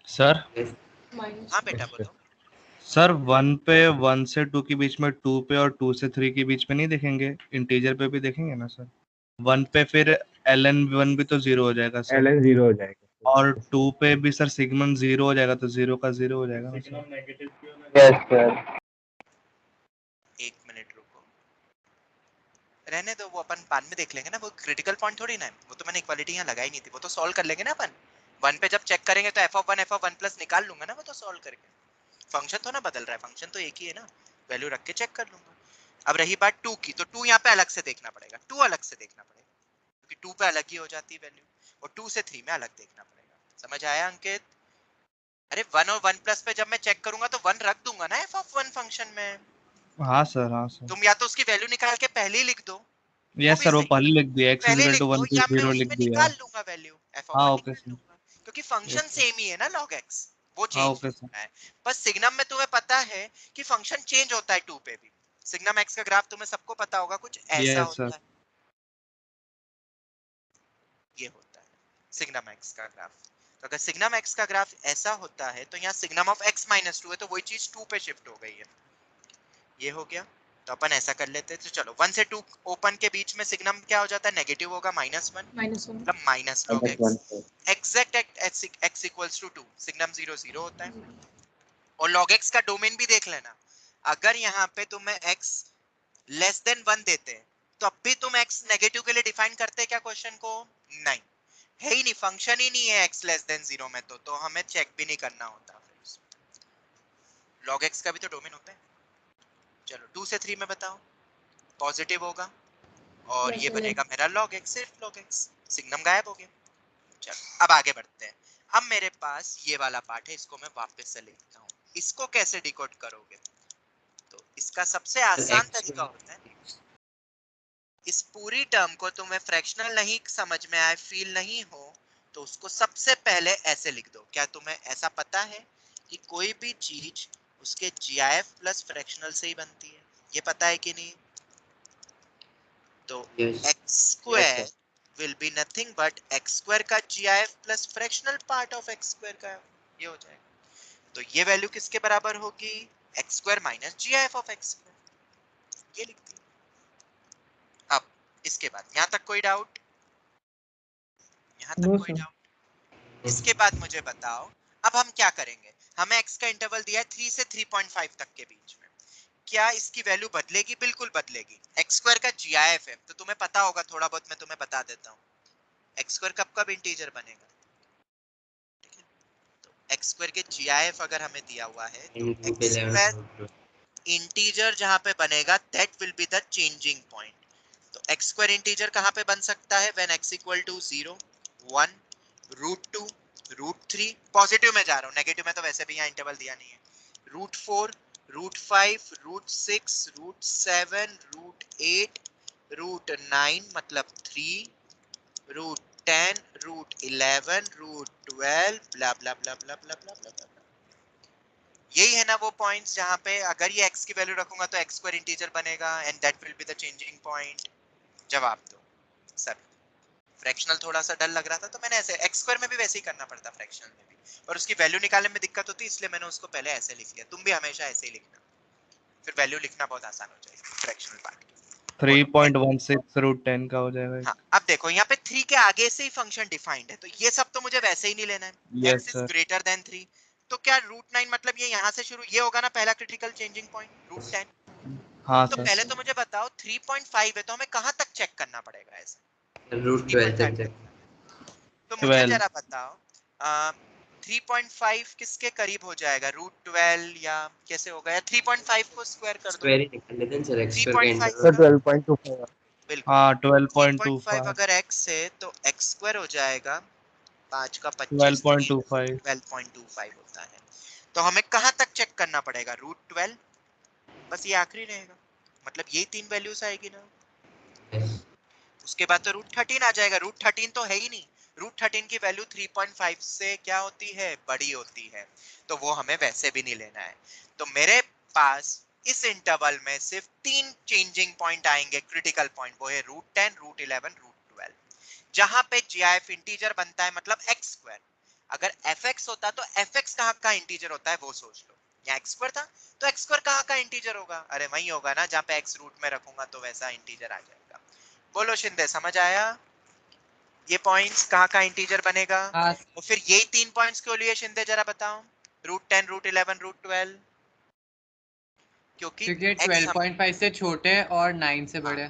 सर हाँ बेटा बोलो। सर 1 पे 1 से 2 के बीच में 2 पे और 2 से 3 के बीच में नहीं देखेंगे, इंटीजर पे भी देखेंगे ना सर? 1 पे फिर ln1 भी तो 0 हो जाएगा सर, ln 0 हो जाएगा। और 2 पे भी सर सिग्नम 0 हो जाएगा, तो 0 का 0 हो जाएगा ना सर? Yes sir. एक मिनट रुको, रहने दो, वो अपन बाद में देख लेंगे ना, वो क्रिटिकल पॉइंट थोड़ी ना है, वो तो मैंने इक्वालिटी यहाँ लगाई नहीं थी, वो तो सॉल्व कर लेंगे ना अपन। 1 पे जब चेक करेंगे तो f(1) प्लस निकाल लूंगा ना वो तो सॉल्व करके। फंक्शन तो ना बदल रहा है, फंक्शन तो एक ही है ना, वैल्यू रख के चेक कर लूंगा। अब रही बात 2 की, तो 2 यहाँ पे अलग से देखना पड़ेगा, 2 अलग से देखना पड़ेगा, क्योंकि 2 पे अलग ही हो जाती है वैल्यू, और 2 से 3 में अलग देखना पड़ेगा। समझ आया अंकित? अरे 1 और 1 प्लस पे जब मैं चेक करूंगा तो 1 रख दूंगा ना f(1) फंक्शन में। हाँ सर, हाँ सर। तुम या तो उसकी वैल्यू निकाल के पहले ही लिख दो, वो यस भी सर, वो सही पहले है, लिख दिया, x पहले लिख 1 दो, पे या मैं 0 लिख उसमें दिया है। निकाल लूंगा वैल्यू, हाँ, f(1) ओके निकाल सर। लूंगा, क्योंकि फंक्शन यस सर। सेम ही है ना log x, वो हाँ, चेंज ओके नहीं सर। होता है। बस सिग्नम में तुम्हें पता है कि फंक्शन चेंज होता है 2 पे भी। सिग्नम x का ग्राफ तुम्हें सबको पता होगा, कुछ ऐसा यस सर। होता है, ये होता है सिग्नम x का ग्राफ। तो अगर सिग्नम x का ग्राफ ऐसा होता है तो यहाँ सिग्नम ऑफ x माइनस 2 है, तो वही चीज 2 पे शिफ्ट हो गई है। ये हो गया। तो अपन ऐसा कर लेते हैं, तो चलो 1 से 2 ओपन के बीच में सिग्नम क्या हो जाता है, नेगेटिव होगा -1 -1 मतलब minus log x exact x equals to 2 signum 0 0 होता है। और log x का डोमेन भी देख लेना, अगर यहाँ पे तुम्हें x लेस देन 1 देते हैं तो अब भी तुम x नेगेटिव के लिए डिफाइन करते हैं क्या क्वेश्चन को, नहीं है ही नहीं, फंक्शन ही नहीं है x लेस देन 0 में, तो हमें चेक भी नहीं करना होता। log x का भी तो डोमेन होता है। चलो 2 से 3 में बताओ, पॉजिटिव होगा और Yes, ये sir. बनेगा मेरा log x, सिर्फ log x, सिग्नम गायब हो गया। चलो अब आगे बढ़ते हैं। अब मेरे पास ये वाला पार्ट है, इसको मैं वापस से लिखता हूँ। इसको कैसे डिकोड करोगे, तो इसका सबसे आसान तरीका होता है, इस पूरी टर्म को तुम्हें फ्रैक्शनल नहीं समझ में आए, फील नहीं हो, तो उसको सबसे पहले ऐसे लिख दो। क्या तुम्हें ऐसा पता है कि कोई भी चीज उसके GIF प्लस फ्रैक्शनल से ही बनती है, ये पता है कि नहीं? तो Yes. x square will be nothing but x square का GIF plus fractional part of x square का ये हो जाएगा। तो ये वैल्यू किसके बराबर होगी, x square minus GIF of x square, ये लिख दी। अब इसके बाद यहाँ तक कोई डाउट, यहाँ तक No, कोई sir. डाउट? इसके बाद मुझे बताओ अब हम क्या करेंगे। हमें x का इंटरवल दिया है 3 से 3.5 तक के बीच में, क्या इसकी वैल्यू बदलेगी? बिल्कुल बदलेगी। x स्क्वायर का GIF है तो तुम्हें पता होगा, थोड़ा बहुत मैं तुम्हें बता देता हूँ, x स्क्वायर कब कब इंटीजर बनेगा, ठीक है? तो x स्क्वायर के GIF अगर हमें दिया हुआ है तो In group x 11 square group integer जहां पे बनेगा that will be the changing point. तो x स्क्वायर इंटीजर कहां पे बन सकता है, when x equal to 0 1 √2 √3, positive में जा रहा हूं, नेगेटिव में तो वैसे भी यहाँ इंटरवल दिया नहीं है, √4 √5 √6 √7 √8 √9 मतलब 3 √10 √11 √12 ब्ला blah blah blah blah blah ब्ला। यही है ना वो पॉइंट्स जहां पे अगर ये x की वैल्यू रखूंगा तो x स्क्वायर इंटीजर बनेगा and that will be the changing point. जवाब दो सब। फ्रैक्शनल थोड़ा सा डर लग रहा था तो मैंने ऐसे, x स्क्वायर में भी वैसे ही करना पड़ता फ्रैक्शनल में भी, और उसकी वैल्यू निकालने में दिक्कत होती, इसलिए मैंने उसको पहले ऐसे लिख लिया। तुम भी हमेशा ऐसे ही लिखना, फिर वैल्यू लिखना बहुत आसान हो जाएगी फ्रैक्शनल पार्ट की। 3.16 रूट 10 का हो जाएगा। हाँ अब देखो यहाँ पे 3 के आगे से ही फंक्शन डिफाइंड है, तो ये सब तो मुझे वैसे ही नहीं लेना है। Yes x is sir. Greater than 3, तो क्या √9 मतलब ये यहाँ से शुरू, ये होगा ना पहला क्रिटिकल चेंजिंग पॉइंट √10। हाँ तो सर। पहले तो मुझे बताओ 3.5 है तो हमें कहाँ तक चेक करना पड़ेगा ऐसे, root 12 3.5 तक तो मुझे 12 जरा बताओ 3.5 किसके करीब हो जाएगा, √12 या कैसे होगा, या 3.5 को स्क्वायर कर दो। square ही निकाल लेते हैं सर x square का 3.5 Sir, इंटरवल का 12.25. बिल्कुल हाँ 3.5 12.25 अगर x है तो x स्क्वायर हो जाएगा 5 का 25 12.25 12.25 होता है। तो हमें कहाँ तक चेक करना पड़ेगा, √12, बस ये आखिरी रहेगा, मतलब यही 3 वैल्यूज आएगी ना। उसके बाद तो √13 आ जाएगा, √13 तो है ही नहीं, √13 की वैल्यू 3.5 से क्या होती है, बड़ी होती है, तो वो हमें वैसे भी नहीं लेना है। तो मेरे पास इस इंटरवल में सिर्फ 3 चेंजिंग पॉइंट आएंगे, क्रिटिकल पॉइंट, वो है √10 √11 √12, जहां पे GIF इंटीजर बनता है, मतलब x स्क्वायर। अगर fx होता तो fx कहाँ का इंटीजर होता है वो सोच लो, यहाँ x स्क्वायर था तो x स्क्वायर कहाँ का इंटीजर होगा, अरे वही होगा ना जहाँ पे x रूट में रखूंगा तो वैसा इंटीजर आ जाएगा। बोलो शिंदे, समझ आया ये पॉइंट्स कहाँ का इंटीजर बनेगा? हाँ और फिर यही 3 पॉइंट्स क्यों लिए शिंदे, जरा बताओ, √10 √11 √12, क्योंकि क्योंकि x हम 12.5 से छोटे और 9 से बड़े।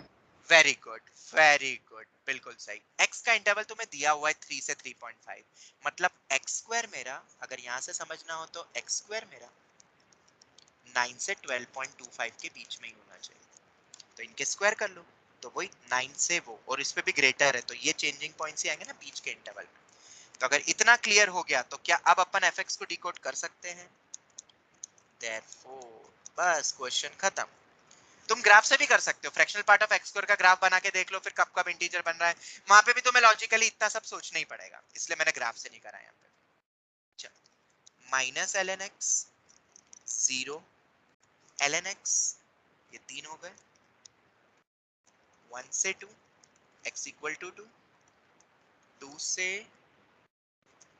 वेरी गुड वेरी गुड, बिल्कुल सही। x का इंटरवल तुम्हें दिया हुआ है 3 से 3.5, मतलब x स्क्वायर मेरा, अगर यहाँ से समझना हो तो x स्क्वायर मेरा 9 से 12.25 के बीच में ही होना चाहिए, तो इनके स्क्वायर कर लो, तो वही 9 से वो, और इस पे भी ग्रेटर है तो ये चेंजिंग पॉइंट्स ही आएंगे ना बीच के इंटरवल में। तो अगर इतना क्लियर हो गया तो क्या अब अपन fx को डिकोड कर सकते हैं? Therefore, बस क्वेश्चन खत्म। तुम ग्राफ से भी कर सकते हो, fractional part of x square का ग्राफ बना के देख लो, फिर कब कब इंटीजर बन रहा है, वहां पे भी तुम्हें लॉजिकली इतना सब सोचना ही पड़ेगा, इसलिए मैंने ग्राफ से नहीं करा यहाँ पे। चलो -ln x 0 ln x, ये 3 हो गए, 1 से 2 x इक्वल टू 2, 2 से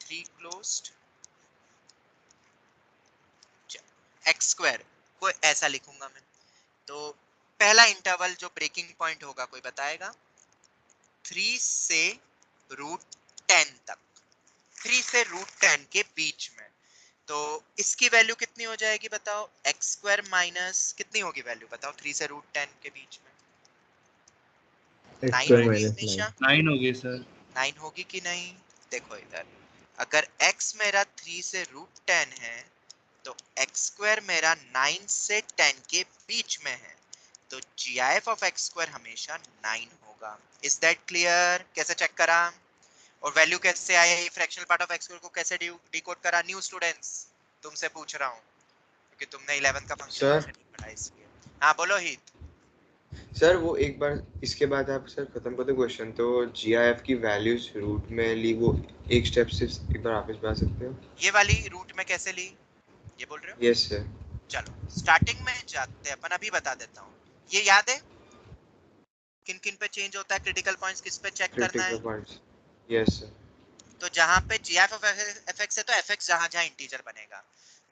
3 क्लोज्ड, x स्क्वायर को ऐसा लिखूंगा मैं, तो पहला इंटरवल जो ब्रेकिंग पॉइंट होगा कोई बताएगा? 3 से √10 तक, 3 से √10 के बीच में। तो इसकी वैल्यू कितनी हो जाएगी बताओ? x² माइनस कितनी होगी वैल्यू बताओ 3 से √10 के बीच में? 9 x² होगी minus हमेशा। 9 होगी सर। 9 होगी कि नहीं? देखो इधर, अगर x मेरा 3 से √10 है तो x² मेरा 9 से 10 के बीच में है, तो GIF ऑफ x² हमेशा 9 होगा। Is that clear? कैसे चेक करा? और वैल्यू कैसे आया? ये फ्रैक्शनल पार्ट ऑफ x² को कैसे डिकोड करा? न्यू स्टूडेंट्स तुमसे पूछ रहा हूँ, क्योंकि तुमने 11th का फंक्शन सर। नहीं पढ़ा इसलिए। हाँ बोलो हित। सर वो एक बार इसके बाद आप सर खत्म कर दो क्वेश्चन, तो GIF की वैल्यूज रूट में ली, वो एक स्टेप से एक बार वापस बता सकते हो? ये वाली रूट में कैसे ली ये बोल रहे हो? Yes sir. चलो स्टार्टिंग में जाते हैं अपन, अभी बता देता हूँ। ये याद है किन किन पे चेंज होता है क्रिटिकल पॉइंट्स, किस पे चेक करना है? Critical points. Yes sir. तो जहां पे GIF ऑफ fx है तो fx जहां जहां इंटीजर बनेगा,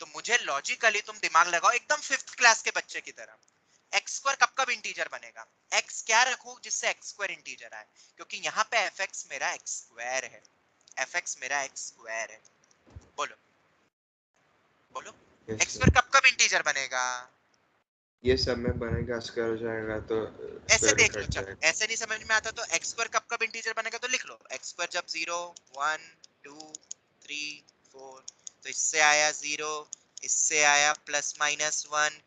तो मुझे लॉजिकली तुम दिमाग लगाओ एकदम 5th क्लास के बच्चे की तरह, x² कब कब इंटीजर बनेगा? x क्या रखूं जिससे x² इंटीजर आए? क्योंकि यहाँ पे fx मेरा x² है, fx मेरा x² है। बोलो बोलो, यस x² सर। कब कब इंटीजर बनेगा? ये सब में बनेगा, स्क्वायर हो जाएगा तो ऐसे स्क्वायर देख लो, कट चलो जाएगा। ऐसे नहीं समझ में आता तो x² कब कब इंटीजर बनेगा तो लिख लो, x² जब 0 1 2 3 4, तो इससे आया 0, इससे आया +-1,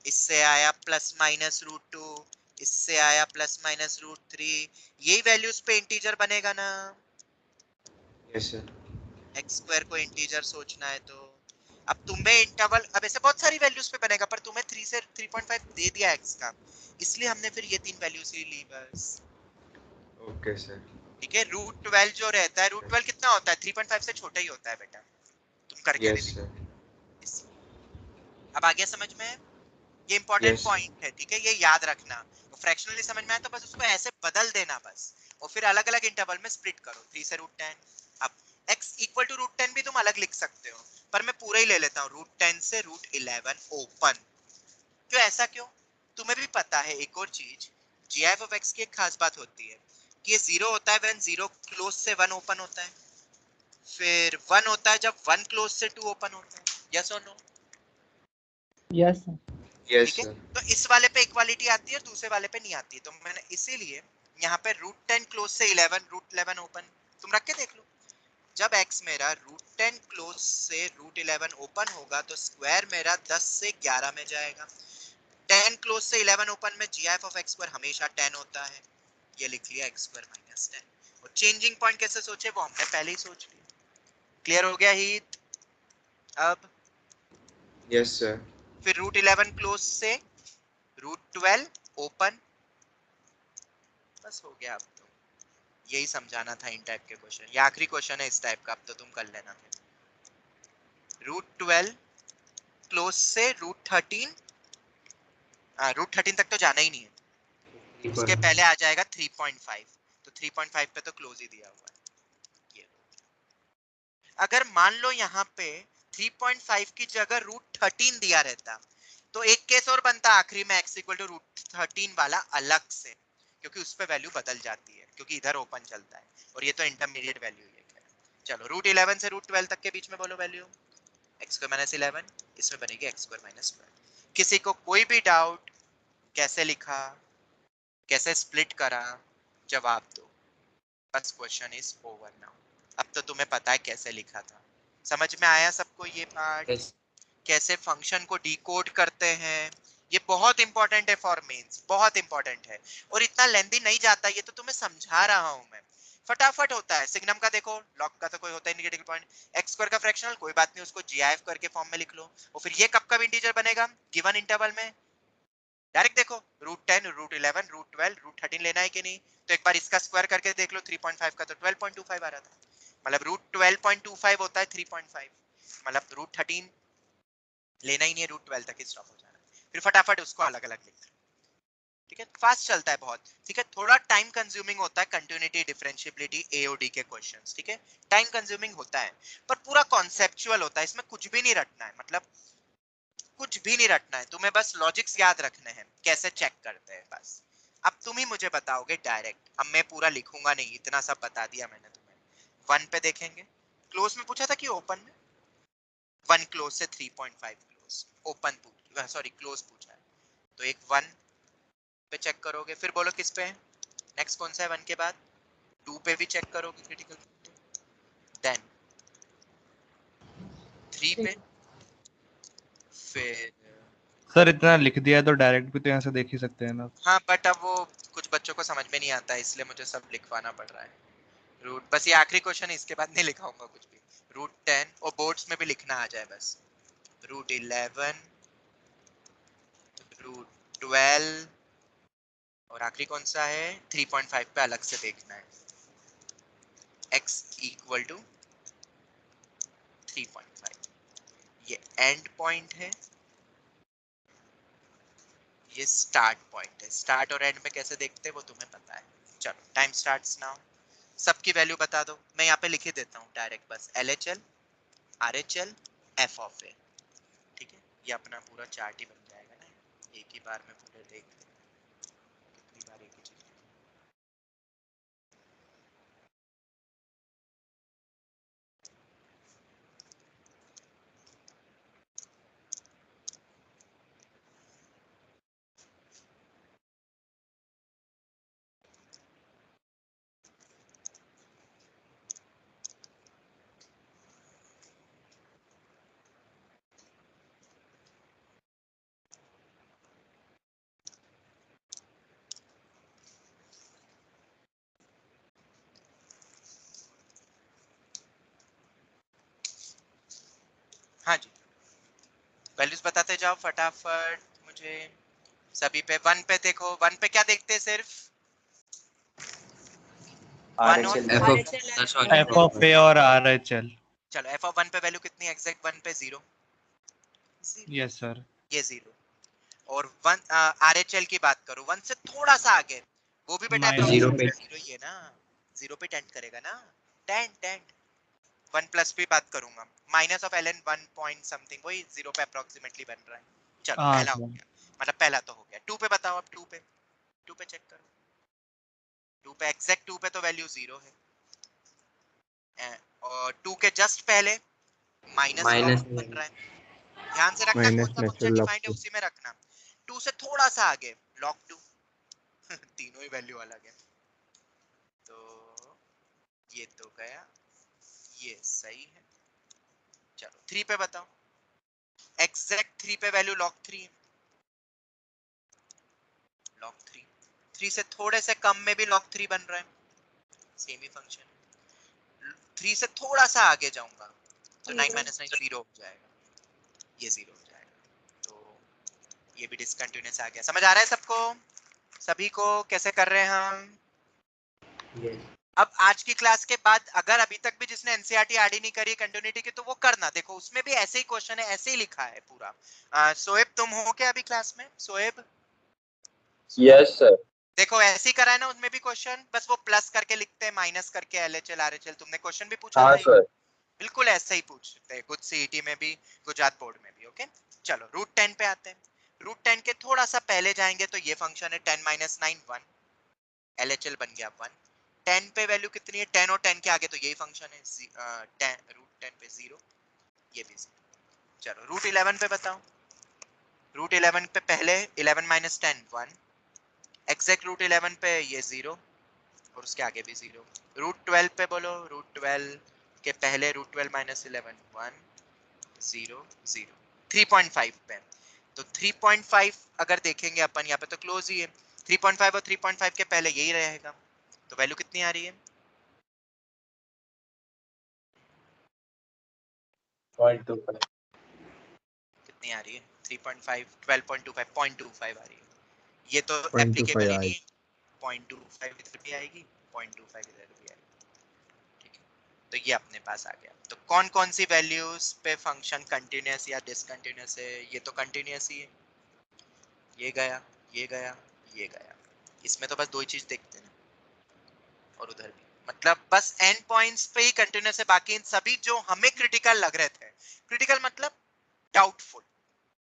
इससे आया +-√2, इससे आया +-√3, यही वैल्यूज पे इंटीजर बनेगा ना। Yes sir. x² को इंटीजर सोचना है तो अब तुम्हें इंटरवल, अब ऐसे बहुत सारी वैल्यूज पे बनेगा, पर तुम्हें 3 से 3.5 दे दिया x का, इसलिए हमने फिर ये 3 वैल्यूज ही ली बस। Okay sir. ठीक है, √12 जो रहता है, √12 कितना होता है? 3.5 से छोटा ही होता है बेटा, तुम करके भी यस देखो। सर। अब आ गया समझ में? ये इंपॉर्टेंट यस। पॉइंट है, ठीक है, ये याद रखना। तो फ्रैक्शनली समझ में आया तो बस उसको ऐसे बदल देना बस, और फिर अलग अलग इंटरवल में स्प्लिट करो 3 से √10। अब x इक्वल टू √10 भी तुम अलग लिख सकते हो, पर मैं पूरा ही ले लेता हूँ, √10 से √11 ओपन। क्यों ऐसा क्यों? तुम्हें भी पता है एक और चीज, GIF ऑफ x की एक खास बात होती है कि ये 0 होता है व्हेन 0 क्लोज से 1 ओपन होता है, फिर 1 होता है जब 1 क्लोज से 2 ओपन होता है। यस और नो? yes यस ठीक है, सर। तो इस वाले पे इक्वालिटी आती है, दूसरे वाले पे नहीं आती, तो मैंने इसीलिए यहाँ पे √10 क्लोज से 11 √11 ओपन, तुम रख के देख लो। जब x मेरा √10 क्लोज से √11 ओपन होगा तो स्क्वायर मेरा 10 से 11 में जाएगा। 10 क्लोज से 11 ओपन में GIF ऑफ x² हमेशा 10 होता है, ये लिख लिया x² माइनस 10। और चेंजिंग पॉइंट कैसे सोचे वो हमने पहले ही सोच लिया। क्लियर हो गया हित? अब यस सर। फिर √11 क्लोज से √12 ओपन, बस हो गया। अब तो यही समझाना था इन टाइप के क्वेश्चन, ये आखिरी क्वेश्चन है इस टाइप का, अब तो तुम कर लेना। √12 क्लोज से √13, √13 तक तो जाना ही नहीं है, उसके पहले आ जाएगा 3.5, तो 3.5 पे तो क्लोज ही दिया हुआ है। ये अगर मान लो यहाँ पे 3.5 की जगह √13 दिया रहता तो एक केस और बनता आखिरी में x इक्वल टू √13 वाला अलग से, क्योंकि उस पे वैल्यू बदल जाती है, क्योंकि इधर ओपन चलता है और ये तो इंटरमीडिएट वैल्यू है। चलो √11 से √12 तक के बीच में बोलो वैल्यू, x² माइनस 11, इसमें बनेगी x² माइनस 12। किसी को कोई भी डाउट? कैसे लिखा, कैसे स्प्लिट करा, जवाब दो, बस क्वेश्चन इज ओवर नाउ। अब तो तुम्हें पता है कैसे लिखा था, समझ में आया सबको ये पार्ट? यस कैसे फंक्शन को डिकोड करते हैं, ये बहुत इंपॉर्टेंट है फॉर मेंस, बहुत इंपॉर्टेंट है, और इतना लेंथी नहीं जाता, ये तो तुम्हें समझा रहा हूं मैं, फटाफट होता है। सिग्नम का देखो, लॉग का तो कोई होता ही नहीं क्रिटिकल पॉइंट, x² का फ्रैक्शनल कोई बात नहीं, उसको GIF करके फॉर्म में लिख लो, और फिर ये कब कब इंटीजर बनेगा गिवन इंटरवल में, डायरेक्ट देखो, √10 √11 √12 √13 लेना है कि नहीं, तो एक बार इसका स्क्वायर करके देख लो, 3.5 का तो 12.25 आ रहा था, मतलब √12.25 होता है 3.5, मतलब √13 लेना ही नहीं है, √12 तक ही स्टॉप हो जाना है, फिर फटाफट उसको अलग अलग लिख लो। ठीक है, फास्ट चलता है बहुत, ठीक है, थोड़ा टाइम कंज्यूमिंग होता है कंटिन्यूटी डिफरेंशिएबिलिटी AOD के क्वेश्चंस, ठीक है, टाइम कंज्यूमिंग होता है, पर पूरा कॉन्सेप्चुअल होता है, इसमें कुछ भी नहीं रटना है, मतलब कुछ भी नहीं रटना है तुम्हें, बस लॉजिक्स याद रखने हैं कैसे चेक करते हैं बस। अब तुम ही मुझे बताओगे डायरेक्ट, अब मैं पूरा लिखूंगा नहीं, इतना सब बता दिया मैंने तुम्हें। 1 पे देखेंगे, क्लोज में पूछा था कि ओपन में? 1 क्लोज से 3.5 क्लोज, ओपन सॉरी क्लोज पूछा है, तो एक 1 पे चेक करोगे, फिर बोलो किस पे है नेक्स्ट, कौन सा है 1 के बाद? 2 पे भी चेक करोगे क्रिटिकल, देन 3 पे, फिर सर इतना लिख दिया है तो डायरेक्ट भी तो यहाँ से देख ही सकते हैं ना। हाँ बट अब वो कुछ बच्चों को समझ में नहीं आता है, इसलिए मुझे सब लिखवाना पड़ रहा है। रूट बस ये आखिरी क्वेश्चन है, इसके बाद नहीं लिखाऊंगा कुछ भी। रूट 10 और बोर्ड्स में भी लिखना आ जाए बस। रूट 11, रूट 12 और आखिरी कौन सा है 3.5 पे अलग से देखना है। x इक्वल टू 3.5, ये एंड पॉइंट है, ये स्टार्ट पॉइंट है। स्टार्ट और एंड में कैसे देखते हैं वो तुम्हें पता है। चलो टाइम स्टार्ट्स नाउ, सबकी वैल्यू बता दो, मैं यहाँ पे लिख ही देता हूँ डायरेक्ट बस, LHL RHL F of A, ठीक है। ये अपना पूरा चार्ट ही बन जाएगा ना, एक ही बार में पूरे देख लेंगे, कितनी बार एक ही चीज। हाँ जी, वैल्यूज बताते जाओ फटाफट मुझे सभी पे। 1 पे देखो, 1 पे क्या देखते हैं सिर्फ 1 और F of F of A और RHL। चलो f ऑफ 1 पे वैल्यू कितनी है एग्जैक्ट? 1 पे 0, यस सर। ये 0। और 1 RHL की बात करो 1 से थोड़ा सा आगे, वो भी बेटा Minus Zero पे। जीरो ही है ना, 0 पे टेंड करेगा ना, टेंड 1 प्लस भी बात करूंगा, minus of ln 1 point something, वही 0 पे अप्रोक्सीमेटली बन रहा है। चलो हाँ पहला हो सर। गया, मतलब पहला तो हो गया। 2 पे बताओ, अब 2 पे चेक करो, 2 पे एग्जैक्ट 2 पे तो वैल्यू 0 है, और 2 के जस्ट पहले माइनस लॉग माइनस बन रहा है। ध्यान से रखना कौन माइनस सा फंक्शन नेचुरल लॉग डिफाइंड है उसी में रखना। 2 से थोड़ा सा आगे log 2 तीनों ही वैल्यू अलग है, तो ये तो गया, ये सही है। चलो 3 पे बताओ, एग्जैक्ट 3 पे वैल्यू log 3 है, log 3 से थोड़े से कम में भी log 3 बन रहा है, सेम ही फंक्शन। 3 से थोड़ा सा आगे जाऊंगा तो 9 माइनस 9 0 हो जाएगा, ये 0 हो जाएगा, तो ये भी डिसकंटिन्यूअस आ गया। समझ आ रहा है सबको, सभी को कैसे कर रहे हैं हम? अब आज की क्लास के बाद अगर अभी तक भी जिसने एनसीईआरटी ऐड ही नहीं करी कंटिन्यूटी की, तो वो करना। देखो उसमें भी ऐसे ही क्वेश्चन है, ऐसे ही लिखा है पूरा। सोएब तुम हो क्या अभी क्लास में? Shoaib yes sir. देखो ऐसे ही करा है ना उसमें भी क्वेश्चन, बस वो प्लस करके लिखते हैं, माइनस करके एलएचएल आरएचएल। तुमने क्वेश्चन भी पूछा हाँ था सर। बिल्कुल ऐसे ही पूछते हैं, कुछ सीईटी में भी, गुजरात बोर्ड में भी। ओके चलो रूट 10 पे आते हैं। रूट 10 के थोड़ा सा पहले जाएंगे तो ये फंक्शन है 10 माइनस 9 1, एलएचएल बन गया 1। 10 पे वैल्यू कितनी है? 10 और 10 के आगे तो यही फंक्शन है, रूट 10 पे 0, ये भी 0। चलो रूट 11 पे बताओ। रूट 11 पे पहले 11 माइनस 10 1, एग्जैक्ट रूट 11 पे ये 0 और उसके आगे भी 0। रूट 12 पे बोलो, रूट 12 के पहले रूट 12 माइनस 11 1 0 0। 3.5 पे तो 3.5 अगर देखेंगे अपन यहाँ पे तो क्लोज ही है, 3.5 और 3.5 के पहले यही रहेगा, तो वैल्यू कितनी आ रही है? 0.25। कितनी आ रही है? 3.5 12.25 0.25 आ रही है। ये तो 0.25 एप्लीकेबल ही नहीं आएगी। है, 0.25 इधर भी आएगी, 0.25 इधर भी आएगी, ठीक है। तो ये अपने पास आ गया। तो कौन कौन सी वैल्यूज पे फंक्शन कंटिन्यूअस या डिसकंटिन्यूअस है? ये तो कंटिन्यूअस ही है, ये गया, ये गया, ये गया। इसमें तो बस दो ही चीज देखते हैं और उधर भी, मतलब बस एंड पॉइंट्स पे ही कंटिन्यूअस है, बाकी इन सभी जो हमें क्रिटिकल लग रहे थे, क्रिटिकल मतलब डाउटफुल,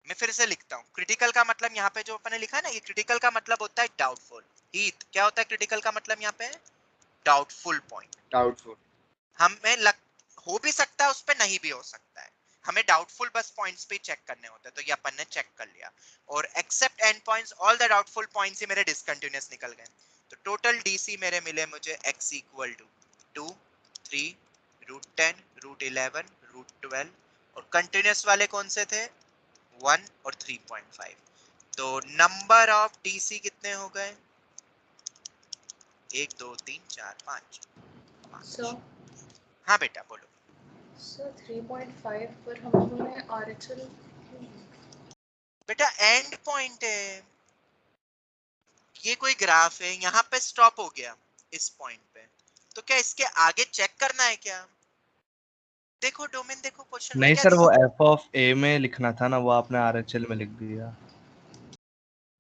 मैं फिर से लिखता हूँ, क्रिटिकल का मतलब यहाँ पे जो अपन ने लिखा है ना, ये क्रिटिकल का मतलब होता है डाउटफुल। हीथ क्या होता है क्रिटिकल का मतलब यहाँ पे? Doubtful point. डाउटफुल। हमें हो भी सकता है, उस पे नहीं भी हो सकता है, हमें डाउटफुल बस पॉइंट्स पे चेक करने होते हैं, तो ये अपन ने चेक कर लिया। और except end points, all the doubtful points ही मेरे डिसकंटिन्यूअस निकल गए। तो टोटल डीसी मेरे मिले मुझे x इक्वल टू 2, 3, √10, √11, √12, और कंटिन्यूअस वाले कौन से थे? 1 और 3.5। तो नंबर ऑफ डीसी कितने हो गए? 1 2 3 4 5। सर हाँ बेटा बोलो। सर 3.5 पर हमने आरएचएल बेटा एंड पॉइंट है, ये कोई ग्राफ है, यहाँ पे स्टॉप हो गया इस पॉइंट पे, तो क्या इसके आगे चेक करना है क्या? देखो डोमेन, देखो क्वेश्चन में नहीं क्या सर, वो दिया। एफ ऑफ ए में लिखना था ना, वो आपने आरएचएल में लिख दिया।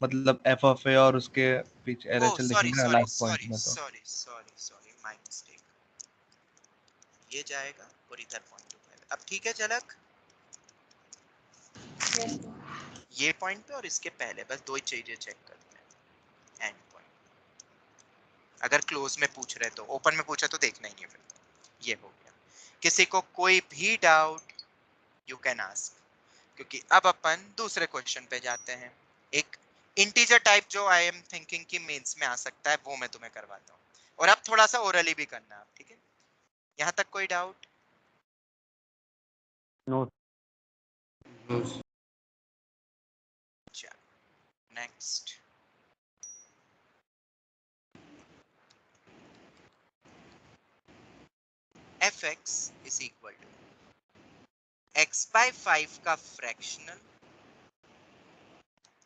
मतलब एफ ऑफ ए और उसके पीछे ओ आरएचएल सॉरी लिखेंगे ना सॉरी लास्ट पॉइंट सॉरी में तो। Sorry sorry sorry, my mistake. ये जाएगा और इधर पॉइंट उठाएगा। अब ठीक है झलक, ये पॉइंट पे और इसके पहले बस दो ही चीजें चेक करते हैं। एंड पॉइंट अगर क्लोज में पूछ रहे तो, ओपन में पूछा तो देखना ही नहीं है फिर। ये हो गया। किसी को कोई भी डाउट यू कैन आस्क, क्योंकि अब अपन दूसरे क्वेश्चन पे जाते हैं। एक इंटीजर टाइप जो आई एम थिंकिंग कि मेंस में आ सकता है, वो मैं तुम्हें करवाता हूँ, और अब थोड़ा सा ओरली भी करना है, ठीक है? यहाँ तक कोई doubt? No. Next. fx is equal to x by 5 का फ्रैक्शनल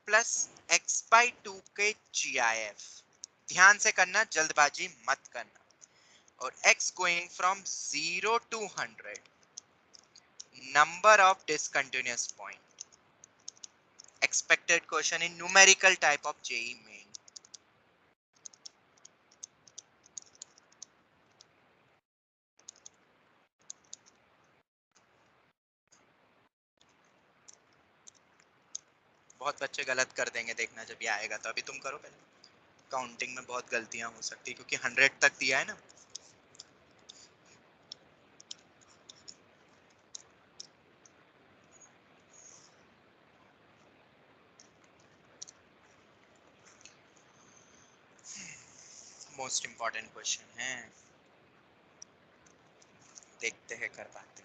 प्लस x by 2 के GIF। ध्यान से करना, जल्दबाजी मत करना। और x going from 0 to 100, number of discontinuous point, expected question in numerical type of JEE main। बहुत बच्चे गलत कर देंगे, देखना जब ये आएगा तो। अभी तुम करो पहले, काउंटिंग में बहुत गलतियां हो सकती है, क्योंकि 100 तक दिया है ना। मोस्ट इंपॉर्टेंट क्वेश्चन है, देखते हैं कर पाते हैं।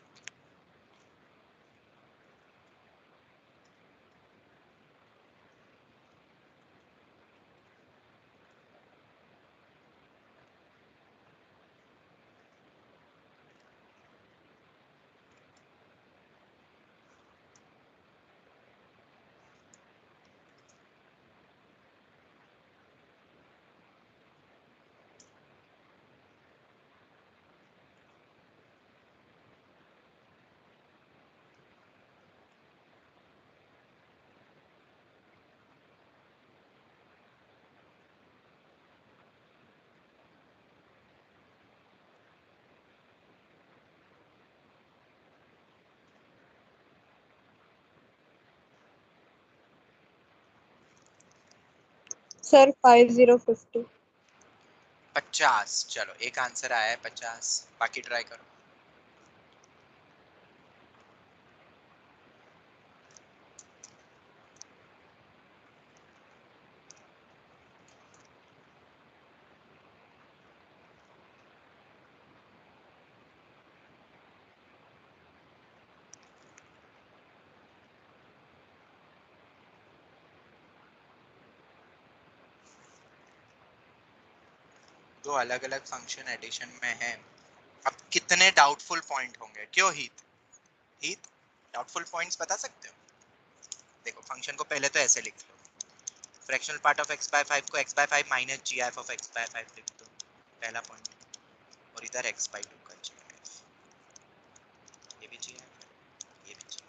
सर 5050। 50। चलो एक आंसर आया है 50, बाकी ट्राई करो। दो अलग अलग फंक्शन एडिशन में है। अब कितने डाउटफुल पॉइंट होंगे? क्यों हीथ? हीथ डाउटफुल पॉइंट्स बता सकते हो? देखो फंक्शन को पहले तो ऐसे लिख लो, fractional part of x by 5 को x by 5 minus GIF of x by 5 लिख दो, पहला पॉइंट। और इधर x by 2 का GIF, ये भी GIF है, ये भी GIF।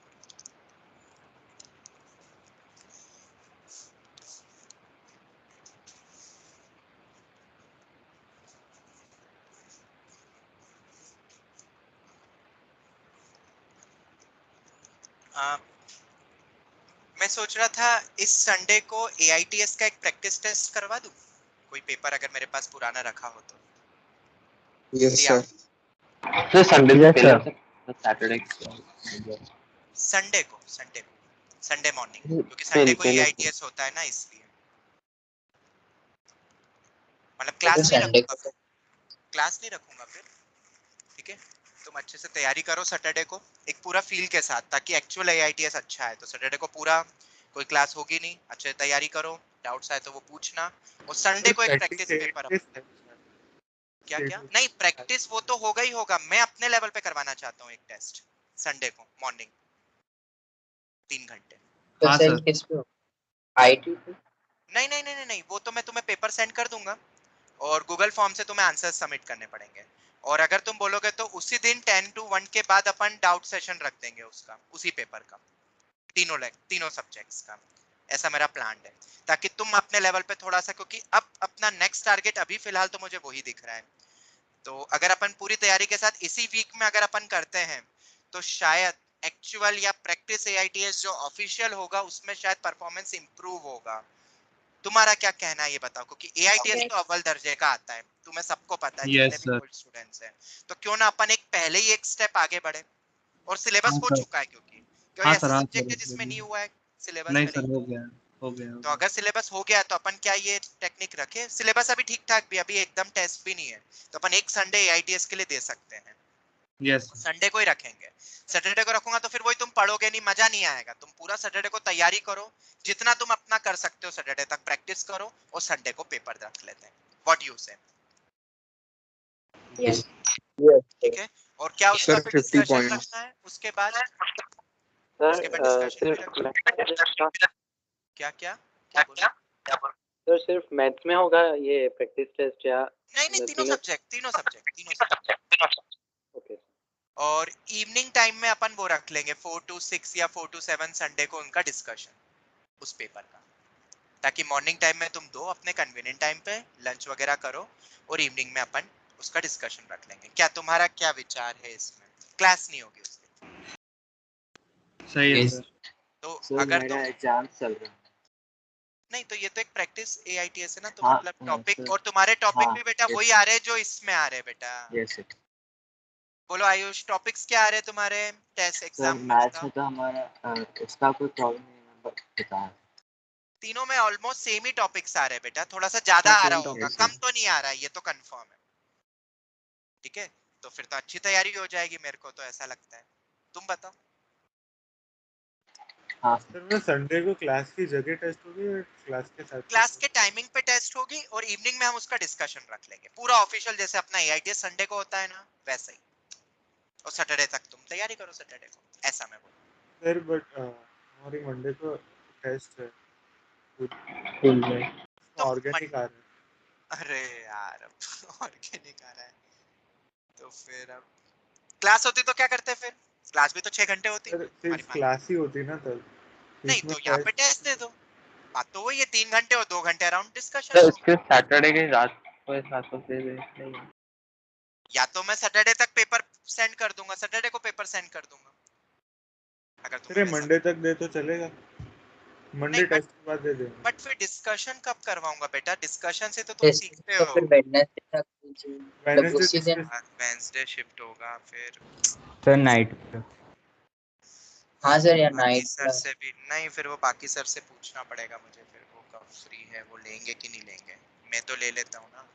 मैं सोच रहा था इस संडे को AITS का एक प्रैक्टिस टेस्ट करवा दूं, कोई पेपर अगर मेरे पास पुराना रखा हो तो। Yes sir. Sir Sunday Yes, पहले sir. सैटरडे संडे मॉर्निंग, क्योंकि संडे को AITS होता है ना, इसलिए मतलब क्लास नहीं रखूंगा फिर, क्लास नहीं रखूंगा फिर। ठीक है, तुम अच्छे से तैयारी करो सैटरडे को एक पूरा फील के साथ, ताकि एक्चुअल AITS अच्छा है। तो सैटरडे को पूरा कोई क्लास होगी नहीं, अच्छे से तैयारी करो, डाउट्स आए तो वो पूछना, और संडे को एक प्रैक्टिस पेपर। क्या क्या नहीं, प्रैक्टिस वो तो होगा ही होगा, मैं अपने लेवल पे करवाना चाहता हूँ एक टेस्ट संडे को मॉर्निंग 3 घंटे। हाँ सर। IT पे नहीं नहीं नहीं नहीं नहीं, वो तो मैं तुम्हें पेपर सेंड कर दूंगा और गूगल फॉर्म से तुम्हें आंसर सबमिट करने पड़ेंगे। और अगर तुम बोलोगे तो उसी दिन 10 to 1 के बाद अपन डाउट सेशन रख देंगे उसका, उसी पेपर का, तीनों सब्जेक्ट्स का। ऐसा मेरा प्लान है, ताकि तुम अपने लेवल पे थोड़ा सा, क्योंकि अब अपना नेक्स्ट टारगेट अभी फिलहाल तो मुझे वही दिख रहा है। तो अगर अपन पूरी तैयारी के साथ इसी वीक में अगर अपन करते हैं तो शायद एक्चुअल या प्रैक्टिस AITS जो ऑफिशियल होगा उसमें शायद परफॉर्मेंस इंप्रूव होगा। तुम्हारा क्या कहना है ये बताओ, क्योंकि AITS तो अव्वल दर्जे का आता है, तुम्हें सबको पता है जितने यस भी सर। ओल्ड स्टूडेंट्स हैं। तो क्यों ना अपन एक पहले ही एक स्टेप आगे बढ़े, और सिलेबस हाँ हो सर। चुका है, क्योंकि कोई हाँ ऐसा सर, हाँ सब्जेक्ट है सर। जिसमें नहीं हुआ है सिलेबस नहीं में, सर, नहीं। हो गया हो गया हो तो गया। अगर सिलेबस हो गया तो अपन क्या ये टेक्निक रखे, सिलेबस अभी ठीक ठाक भी, अभी एकदम टेस्ट भी नहीं है, तो अपन एक संडे AITS के लिए दे सकते हैं, यस संडे को ही रखेंगे। सैटरडे को रखूंगा तो फिर वही तुम पढ़ोगे नहीं, मजा नहीं आएगा। तुम पूरा सैटरडे को तैयारी करो, जितना तुम अपना कर सकते हो सैटरडे तक प्रैक्टिस करो, और संडे को पेपर रख लेते हैं। व्हाट यू से? Yes. ठीक है। और क्या उसका सर फिर 50 डिस्कशन पॉइंट्स। रखना है उसके बाद? सर उसके बाद डिस्कशन भी सिर्फ रखना। क्या क्या क्या बोला? सर सिर्फ मैथ्स में होगा ये प्रैक्टिस टेस्ट या नहीं नहीं, तीनों तीनों? सब्जेक्ट। ओके। और इवनिंग टाइम में अपन वो रख लेंगे 4 to 6 या 4 to 7 संडे को उनका डिस्कशन उस पेपर का, ताकि मॉर्निंग टाइम में तुम दो अपने कन्वीनियंट टाइम पे लंच वगैरह करो, और इवनिंग में अपन उसका डिस्कशन रख लेंगे। क्या तुम्हारा क्या विचार है इसमें? क्लास नहीं होगी उस दिन, सही है सर। तो सर अगर मेरा तुम एग्जाम चल रहा है। नहीं, तो ये तो एक प्रैक्टिस AITS है ना, तो हाँ मतलब टॉपिक, सर। और तुम्हारे टॉपिक हाँ भी बेटा यस वही आ रहे हैं जो इसमें आ रहे हैं बेटा। Yes sir. बोलो आयुष, टॉपिक्स क्या आ रहे हैं तुम्हारे टेस्ट सर एग्जाम में, मैथ्स बताओ। में तो हमारा उसका कोई प्रॉब्लम नहीं है, बट बता तीनों में ऑलमोस्ट सेम ही टॉपिक्स आ रहे हैं बेटा, थोड़ा सा ज्यादा आ रहा होगा, यस कम सर। तो नहीं आ रहा है, ये तो कंफर्म है। ठीक है, तो फिर तो अच्छी तैयारी हो जाएगी, मेरे को तो ऐसा लगता है। तुम बताओ। हाँ सर वो संडे को क्लास की जगह टेस्ट होगी या क्लास के साथ क्लास साथ? के टाइमिंग पे टेस्ट होगी, और इवनिंग में हम उसका डिस्कशन रख लेंगे पूरा ऑफिशियल, जैसे अपना AITS संडे को होता है ना, वैसे ही। और सैटरडे तक तुम तैयारी करो सैटरडे को, ऐसा मैं बोलूं। सर बट हमारी मंडे को टेस्ट है, Full day. तो ऑर्गेनिक आ रहा है। अरे यार, अब ऑर्गेनिक आ रहा है, तो फिर अब क्लास होती तो क्या करते फिर? क्लास भी तो 6 घंटे होती सर हमारी सिर्फ मान। क्लास ही होती ना तब, नहीं बीच में तो यहाँ पे टेस्ट। टेस्ट दे दो, बात तो वही है, 3 घंटे और 2 घंटे अराउंड डिस्कशन सर हो। उसके सैटरडे के रात को साथ को फिर नहीं। या तो मैं सैटरडे तक पेपर सेंड कर दूंगा, सैटरडे को पेपर सेंड कर दूंगा, अगर तुम्हें अरे वैसा। मंडे तक दे तो चलेगा, मंडे नहीं टेस्ट के बाद दे देंगे। बट फिर डिस्कशन कब करवाऊंगा बेटा? डिस्कशन से तो तुम सीखते तो हो। फिर वेडनेसडे तक कीजिए, मतलब वेडनेसडे उसी दिन। डिस्कस। वेंसडे शिफ्ट होगा फिर। Sir, night. हाँ सर, या बाकी नाइट सर का। से भी नहीं, फिर वो बाकी सर से पूछना पड़ेगा मुझे, फिर वो कब फ्री है, वो लेंगे कि नहीं लेंगे। मैं तो ले लेता हूँ ना।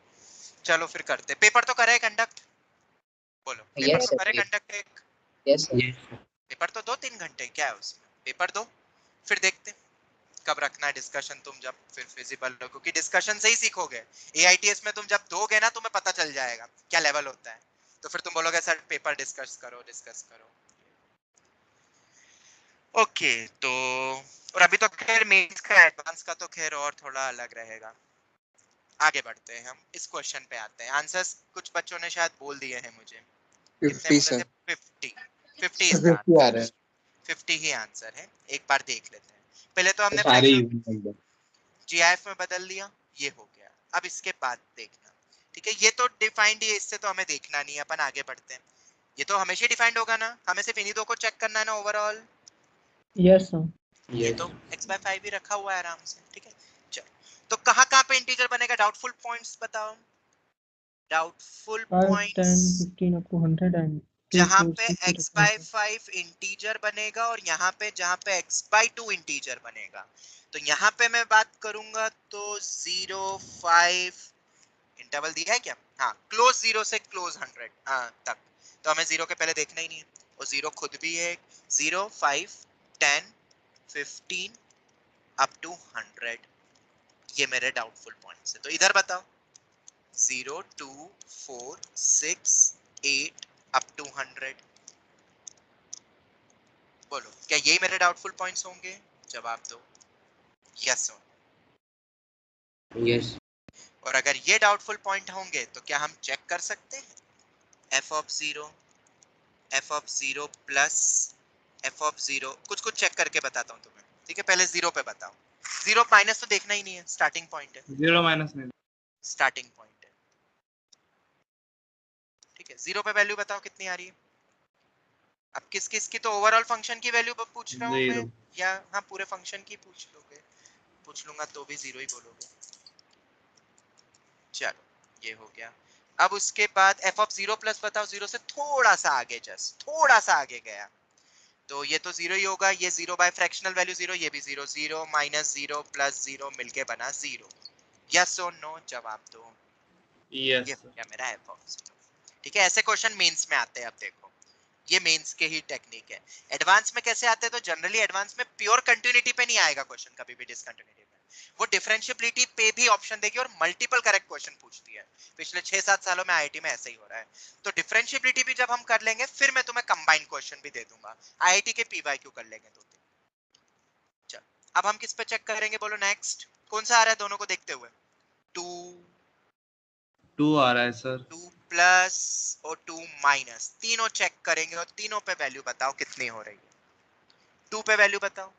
चलो फिर करते, पेपर तो करे कंडक्ट, बोलो पेपर यस तो सर। करे कंडक्ट एक। Yes sir. पेपर तो 2-3 घंटे, क्या है उसमें, पेपर दो, फिर देखते हैं कब रखना है डिस्कशन, तुम जब फिर फिजिबल हो, क्योंकि डिस्कशन से ही सीखोगे। AITS में तुम जब दोगे ना, तुम्हें पता चल जाएगा क्या लेवल होता है, तो फिर तुम बोलोगे सर पेपर डिस्कस करो। ओके, तो और अभी तो खैर मेंस का, एडवांस का तो खैर और थोड़ा अलग रहेगा। आगे बढ़ते हैं, हम इस क्वेश्चन पे आते हैं। आंसर्स कुछ बच्चों ने शायद बोल दिए हैं मुझे, कितने 50 बोले सर। थे? 50 इज द 50 आ रहा आंसर, 50 ही आंसर है। एक बार देख लेते हैं, पहले तो है हमने सारे फ्रैक्शन GIF में बदल दिया, ये हो गया। अब इसके बाद देखना, ठीक है, ये तो डिफाइंड ही है, इससे तो हमें देखना नहीं है, अपन आगे बढ़ते हैं। ये तो हमेशा डिफाइंड होगा ना, हमें सिर्फ इन्हीं दो को चेक करना है ना ओवरऑल। Yes, sir. ये तो x by 5 ही रखा हुआ है आराम से, ठीक है। चलो तो कहाँ पे इंटीजर बनेगा, डाउटफुल पॉइंट्स बताओ। Doubtful 5, 10, points 15 up to 100 and 2, जहाँ 4, पे 6 x by 5 इंटीजर बनेगा और यहाँ पे जहाँ पे x by 2 इंटीजर बनेगा। तो यहाँ पे मैं बात करूंगा तो 0, 5 इंटरवल दिया है क्या, हाँ, क्लोज 0 से क्लोज 100 तक। तो हमें 0 के पहले देखना ही नहीं है, और 0 खुद भी है 0, 5, 10, 15 अप टू 100। ये मेरे डाउटफुल पॉइंट्स है। तो इधर बताओ 0, 2, 4, 6, 8 अप टू 100। बोलो क्या यही मेरे डाउटफुल पॉइंट्स होंगे? जवाब दो यस यस। और अगर ये डाउटफुल पॉइंट होंगे तो क्या हम चेक कर सकते हैं f of 0, f of 0 plus f of 0, कुछ चेक करके बताता हूँ तुम्हें, ठीक है। पहले 0 पे बताओ, 0 माइनस तो देखना ही नहीं है, स्टार्टिंग पॉइंट है, 0 माइनस नहीं, स्टार्टिंग पॉइंट है, ठीक है। 0 पे वैल्यू बताओ कितनी आ रही है। अब किस किस की, तो ओवरऑल फंक्शन की वैल्यू पूछ रहा हूँ मैं, 0। या हाँ पूरे फंक्शन की पूछ लूंगा तो भी 0 ही बोलोगे। चलो ये हो गया। अब उसके बाद f of 0 प्लस बताओ, 0 से थोड़ा सा आगे, जस्ट थोड़ा सा आगे गया तो ये तो 0 ही होगा। ये 0 बाय फ्रैक्शनल वैल्यू 0, ये भी 0, 0 माइनस 0 प्लस 0 मिलके बना 0। यस और नो जवाब दो। ये यस हो गया मेरा f of 0, ठीक है। ऐसे क्वेश्चन मेंस में आते हैं। अब देखो ये मेंस के ही टेक्निक है। एडवांस में कैसे आते हैं, तो जनरली एडवांस में प्योर कंटिन्यूटी पे नहीं आएगा क्वेश्चन, कभी भी डिसकंटिन्यूटी पे। वो डिफरेंशिएबिलिटी पे भी ऑप्शन देगी और मल्टीपल करेक्ट क्वेश्चन पूछती है। पिछले 6-7 सालों में आईआईटी में ऐसे ही हो रहा है। तो डिफरेंशिएबिलिटी भी जब हम कर लेंगे फिर मैं तुम्हें कंबाइंड क्वेश्चन भी दे दूंगा, आईआईटी के पीवाईक्यू कर लेंगे तो। चल अब हम किस पे चेक करेंगे, बोलो नेक्स्ट कौन सा आ रहा है दोनों को देखते हुए। 2 आ रहा है सर। 2 प्लस और 2 माइनस, तीनों चेक करेंगे और तीनों पे वैल्यू बताओ कितनी हो रही है। 2 पे वैल्यू बताओ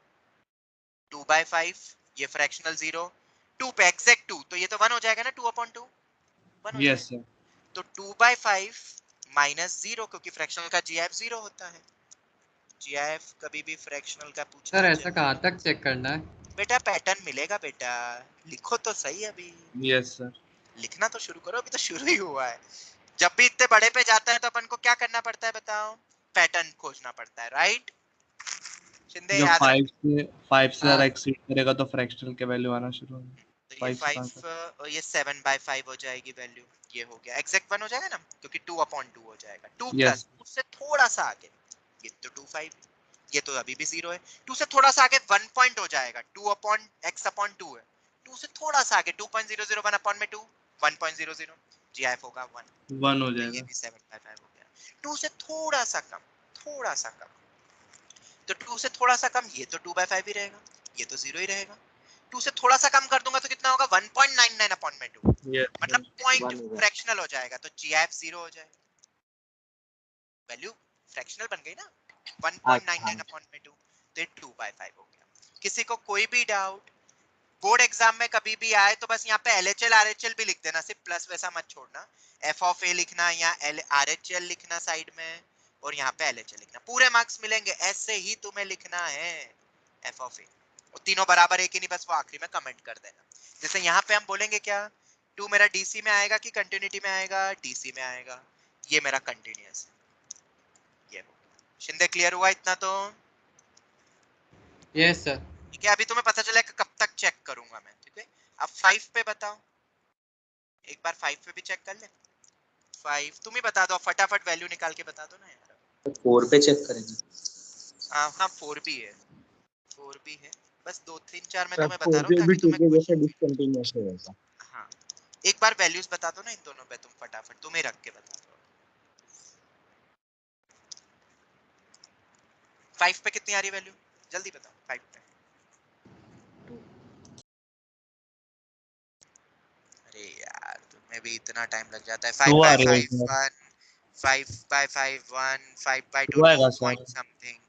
2 by 5, ये फ्रैक्शनल 0, 2 पे एग्जैक्ट 2 तो ये तो 1 हो जाएगा ना, 2/2 1 हो यस जाएगा। सर। तो 2 by 5 माइनस 0, क्योंकि फ्रैक्शनल का जीआईएफ 0 होता है। जीआईएफ कभी भी फ्रैक्शनल का पूछना सर है ऐसा कहाँ तक चेक करना है? बेटा, पैटर्न मिलेगा बेटा, लिखो तो सही। अभी यस सर। लिखना तो शुरू करो, अभी तो शुरू ही हुआ है। जब भी इतने बड़े पे जाता है तो अपन को क्या करना पड़ता है बताओ, पैटर्न खोजना पड़ता है, राइट। शिंदे जब याद रख। 5 से ज़्यादा हाँ एक्सीड करेगा तो फ्रैक्शनल के वैल्यू आना शुरू होगी। तो ये 5 से कहाँ 5 और ये 7 by 5 हो जाएगी वैल्यू। ये हो गया एग्जैक्ट 1 हो जाएगा ना, क्योंकि 2/2 हो जाएगा। 2 यस। प्लस उससे थोड़ा सा आगे, ये तो 2 5, ये तो अभी भी 0 है। 2 से थोड़ा सा आगे 1 पॉइंट हो जाएगा, 2/x/2 है। 2 से थोड़ा सा आगे 2.001 अपॉन में 2, 1.00 जीआईएफ होगा 1। 1 हो तो ये जाएगा। भी 7 by 5 हो गया। 2 से थोड़ा सा कम, थोड़ा सा कम, तो 2 से थोड़ा सा कम, ये तो 2 by 5 ही रहेगा, ये तो 0 ही रहेगा। 2 से थोड़ा सा कम कर दूंगा तो कितना होगा, 1.99 अपॉन में 2, यस मतलब सर। पॉइंट 1 होगा। फ्रैक्शनल हो जाएगा, तो जीआईएफ 0 हो जाएगा। वैल्यू फ्रैक्शनल बन गई ना, 1.99 अपॉन में 2, तो ये 2 by 5 हो गया। किसी को कोई भी डाउट बोर्ड एग्जाम में कभी भी आए तो बस यहाँ पे LHL RHL भी लिख देना, सिर्फ प्लस वैसा मत छोड़ना। f of a लिखना या RHL लिखना साइड में, और यहाँ पे LHL लिखना, पूरे मार्क्स मिलेंगे। ऐसे ही तुम्हें लिखना है f of a, और तीनों बराबर एक ही नहीं, बस वो आखिरी में कमेंट कर देना। जैसे यहाँ पे हम बोलेंगे क्या, 2 मेरा DC में आएगा कि कंटिन्यूटी में आएगा, DC में आएगा, ये मेरा कंटिन्यूअस है। ये शिंदे क्लियर हुआ इतना तो? Yes sir. ठीक है, अभी तुम्हें पता चला कि कब तक चेक करूंगा मैं, ठीक है। अब 5 पे बताओ, एक बार 5 पे भी चेक कर ले। 5 तुम ही बता दो, फटाफट वैल्यू निकाल के बता दो ना यार। 4 पे चेक करेंगे। हाँ 4 भी है, 4 भी है, बस 2 3 4 मैं सर तुम्हें बता 4 रहा हूँ पे भी ताकि 2 तुम्हें के जैसे क्वेश्चन। डिसकंटिन्यूअस रहेगा। हाँ एक बार वैल्यूज बता दो ना इन दोनों पे, तुम फटाफट तुम ही रख के बता दो। 5 पे कितनी आ रही वैल्यू, जल्दी बताओ 5 पे। अरे यार तुम्हें भी इतना टाइम लग जाता है। 5 2 by आ रही है 5 सर। 1, 5 by 5 1, 5 by 2 2 2 आएगा सर। पॉइंट समथिंग,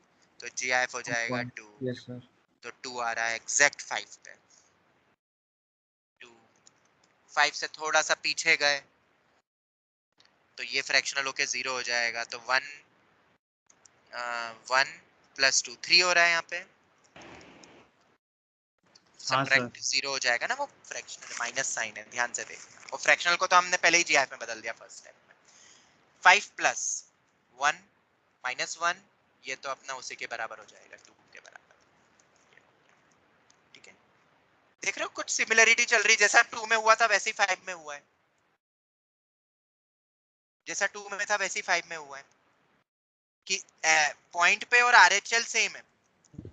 तो जीआईएफ हो जाएगा 2। Yes sir. तो 2 आ रहा है एग्जैक्ट 5 पे। 2 5 से थोड़ा सा पीछे गए तो ये फ्रैक्शनल होके 0 हो जाएगा, तो 1 1 प्लस 2 3 हो रहा है यहाँ पे। सब्ट्रैक्ट 0 हो जाएगा ना, वो फ्रैक्शनल माइनस साइन है, ध्यान से देखना। और फ्रैक्शनल को तो हमने पहले ही जीआईएफ में बदल दिया फर्स्ट स्टेप में। 5 प्लस 1 माइनस 1, ये तो अपना उसी के बराबर हो जाएगा, 2 के बराबर। ठीक है, देख रहे हो कुछ सिमिलरिटी चल रही, जैसा 2 में हुआ था वैसे ही 5 में हुआ है, जैसा 2 में था वैसे ही 5 में हुआ है कि पॉइंट पे और आरएचएल सेम है।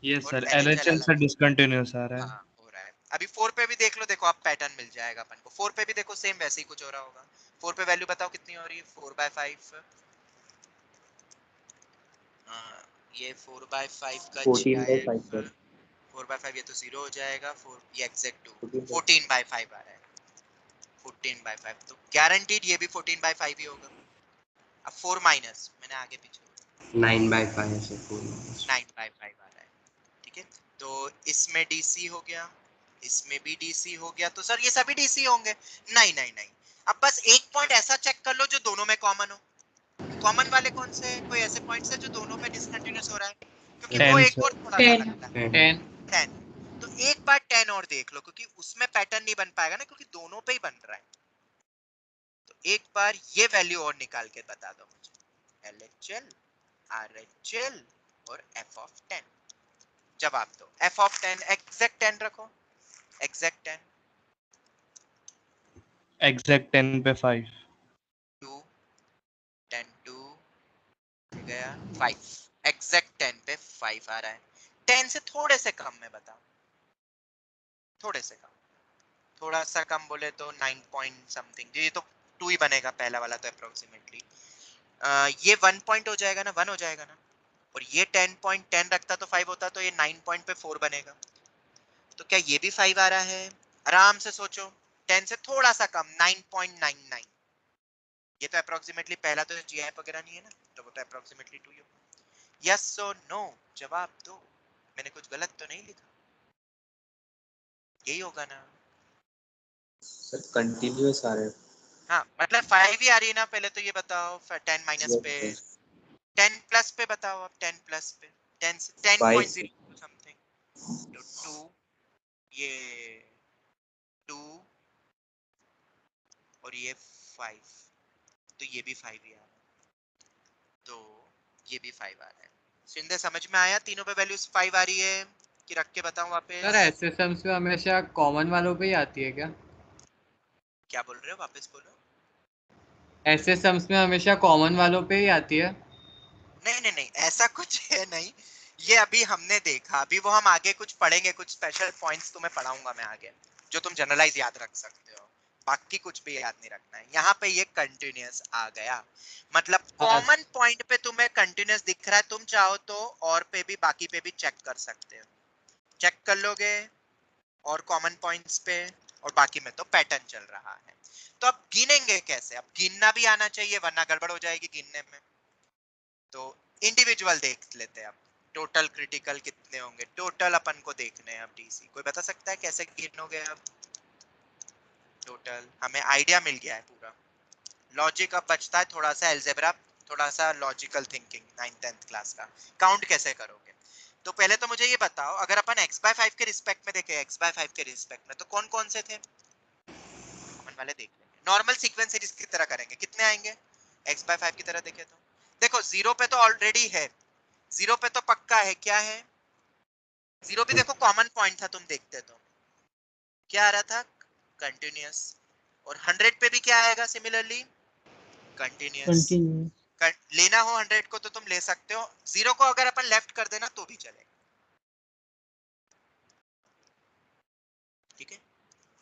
यस और सर, LHL एलएचएल अलग से है। डिसकंटिन्यूअस आ रहा है। हाँ, हो रहा है। अभी 4 पे भी देख लो, देखो आप पैटर्न मिल जाएगा अपन को। 4 पे भी देखो सेम वैसे ही कुछ हो रहा होगा। 4 पे वैल्यू बताओ कितनी हो रही है? 4/5। ये 4/5 का 14/5 GIF सर 4/5, ये तो 0 हो जाएगा। 4 ये एग्जैक्ट 2 14/5 आ रहा है। 14/5 तो गारंटीड ये भी 14/5 ही होगा। अब 4 माइनस, मैंने आगे पीछे 9/5 है सर, 4 9/5 आ रहा है। ठीक है, तो इसमें डीसी हो गया, इसमें भी डीसी हो गया, तो सर ये सभी डीसी होंगे। नहीं नहीं नहीं, अब बस एक पॉइंट ऐसा चेक कर लो जो दोनों में कॉमन हो। कॉमन वाले कौन से हैं? कोई ऐसे पॉइंट्स है जो दोनों में डिसकंटिन्यूअस हो रहा है? क्योंकि वो 10 एक और सर, थोड़ा सा 10 लगता है। 10 10, तो एक बार 10 और देख लो, क्योंकि उसमें पैटर्न नहीं बन पाएगा ना, क्योंकि दोनों पे ही बन रहा है। तो एक बार ये वैल्यू और निकाल के बता दो मुझे। LHL, RHL और f of 10। जवाब दो। f of 10 एग्जैक्ट 10 रखो, एग्जैक्ट 10। एग्जैक्ट 10 पे 5। 2 10 2 गया 5, एग्जैक्ट 10 पे 5 आ रहा है। 10 से थोड़े से कम में बताओ, थोड़े से कम, थोड़ा सा कम बोले तो 9 पॉइंट समथिंग। ये तो 2 ही बनेगा पहला वाला, तो अप्रोक्सीमेटली ये 1 पॉइंट हो जाएगा ना, 1 हो जाएगा ना। और ये 10.10 रखता तो 5 होता, तो ये 9 पॉइंट पे 4 बनेगा। तो क्या ये भी 5 आ रहा है? आराम से सोचो, 10 से थोड़ा सा कम 9.99। ये तो अप्रोक्सीमेटली पहला तो जीआईएफ वगैरह नहीं है ना, तो वो तो अप्रोक्सीमेटली 2 ही होगा। यस और नो जवाब दो, मैंने कुछ गलत तो नहीं लिखा? यही होगा ना? सर कंटिन्यूअस आ रहा है हाँ, मतलब 5 ही आ रही है ना। पहले तो ये बताओ 10 माइनस पे, 10 प्लस पे बताओ आप, 10 प्लस पे 10 से 10.0 समथिंग, तो 2, ये 2 और ये 5, तो ये भी 5 ही आ रहा है, तो ये भी 5 आ रहा है। शिंदे समझ में आया? तीनों पे वैल्यूज 5 आ रही है कि रख के बताऊं वापस? सर एसएसएम्स में हमेशा कॉमन वालों पे ही आती है क्या? क्या बोल रहे हो, वापस बोलो। एसएसएम्स में हमेशा कॉमन वालों पे ही आती है? नहीं नहीं नहीं, ऐसा कुछ है नहीं। ये अभी हमने देखा, अभी वो हम आगे कुछ पढ़ेंगे, कुछ स्पेशल पॉइंट्स तुम्हें पढ़ाऊंगा मैं आगे, जो तुम जनरलाइज याद रख सकते हो। बाकी कुछ भी याद नहीं रखना है। यहाँ पे ये कंटिन्यूअस आ गया, मतलब कॉमन पॉइंट पे तुम्हें कंटिन्यूअस दिख रहा है, तुम चाहो तो और पे भी, बाकी पे भी चेक कर सकते हो। चेक कर लोगे और कॉमन पॉइंट्स पे, और बाकी में तो पैटर्न चल रहा है। तो अब गिनेंगे कैसे? अब गिनना भी आना चाहिए, वरना गड़बड़ हो जाएगी गिनने में। तो इंडिविजुअल देख लेते हैं अब। टोटल क्रिटिकल कितने होंगे, टोटल अपन को देखने हैं अब डीसी। कोई बता सकता है कैसे गिनोगे अब टोटल? हमें आइडिया मिल गया है पूरा। लॉजिक अब बचता है थोड़ा सा, अलजेब्रा, थोड़ा सा logical thinking 9th 10th class का। काउंट कैसे करोगे? तो पहले तो मुझे ये बताओ, अगर अपन x/5 के रिस्पेक्ट में देखें, x/5 के रिस्पेक्ट में, तो कौन कौन से थे? कॉमन वाले देख लेंगे। नॉर्मल सीक्वेंस सीरीज की तरह करेंगे, कितने आएंगे x/5 की तरह देखें तो? देखो 0 पे तो ऑलरेडी है, 0 पे तो पक्का है। क्या है 0 भी? देखो कॉमन पॉइंट था, तुम देखते तो क्या आ रहा था? कंटिन्यूअस। और 100 पे भी क्या आएगा सिमिलरली? कंटिन्यूअस। कंटिन्यू लेना हो 100 को तो तुम ले सकते हो। 0 को अगर अपन लेफ्ट कर देना तो भी चलेगा। ठीक है,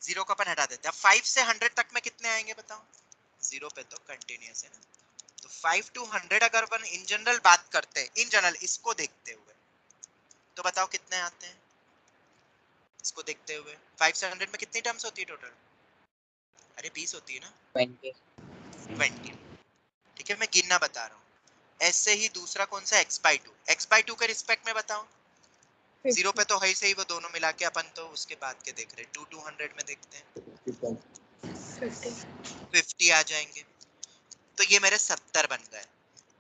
0 को अपन हटा देते हैं। 5 से 100 तक में कितने आएंगे बताओ? 0 पे तो कंटिन्यूअस है ना, तो 5 to 100 अगर अपन इन जनरल बात करते हैं, इन जनरल इसको देखते हुए, तो बताओ कितने आते हैं? इसको देखते हुए 5 से 100 में कितनी टर्म्स होती है टोटल? अरे 20 होती है ना, 20। ठीक है, मैं गिनना बता रहा हूँ। ऐसे ही दूसरा कौन सा? x/2 के रिस्पेक्ट में बताओ। 0 पे तो है से ही, वो दोनों मिला के अपन तो उसके बाद के देख रहे हैं। 2 to 100 में देखते हैं, 50 आ जाएंगे। तो ये मेरे 70 बन गए।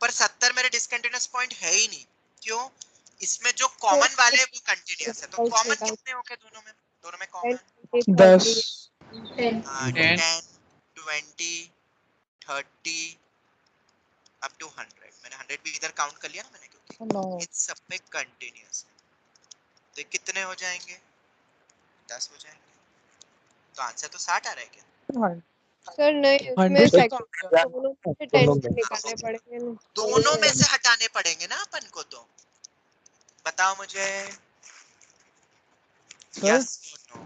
पर 70 मेरे डिसकंटिन्यूअस पॉइंट है ही नहीं। क्यों? इसमें जो कॉमन वाले वो कंटिन्यूअस है, तो कॉमन कितने हो गए दोनों में? दोनों में कॉमन 10 10 10 10 20 30 अप टू 100। मैंने 100 भी इधर काउंट कर लिया ना मैंने, क्योंकि इन सब में कंटिन्यूअस है। तो ये कितने हो जाएंगे? 10 हो जाएंगे। तो आंसर तो 60 आ रहा है क्या? सर नहीं, उसमें 100 सेकंड दोनों में से 10 निकालने पड़ेंगे ना। दोनों में से हटाने पड़ेंगे ना अपन को। तो बताओ मुझे यस नो।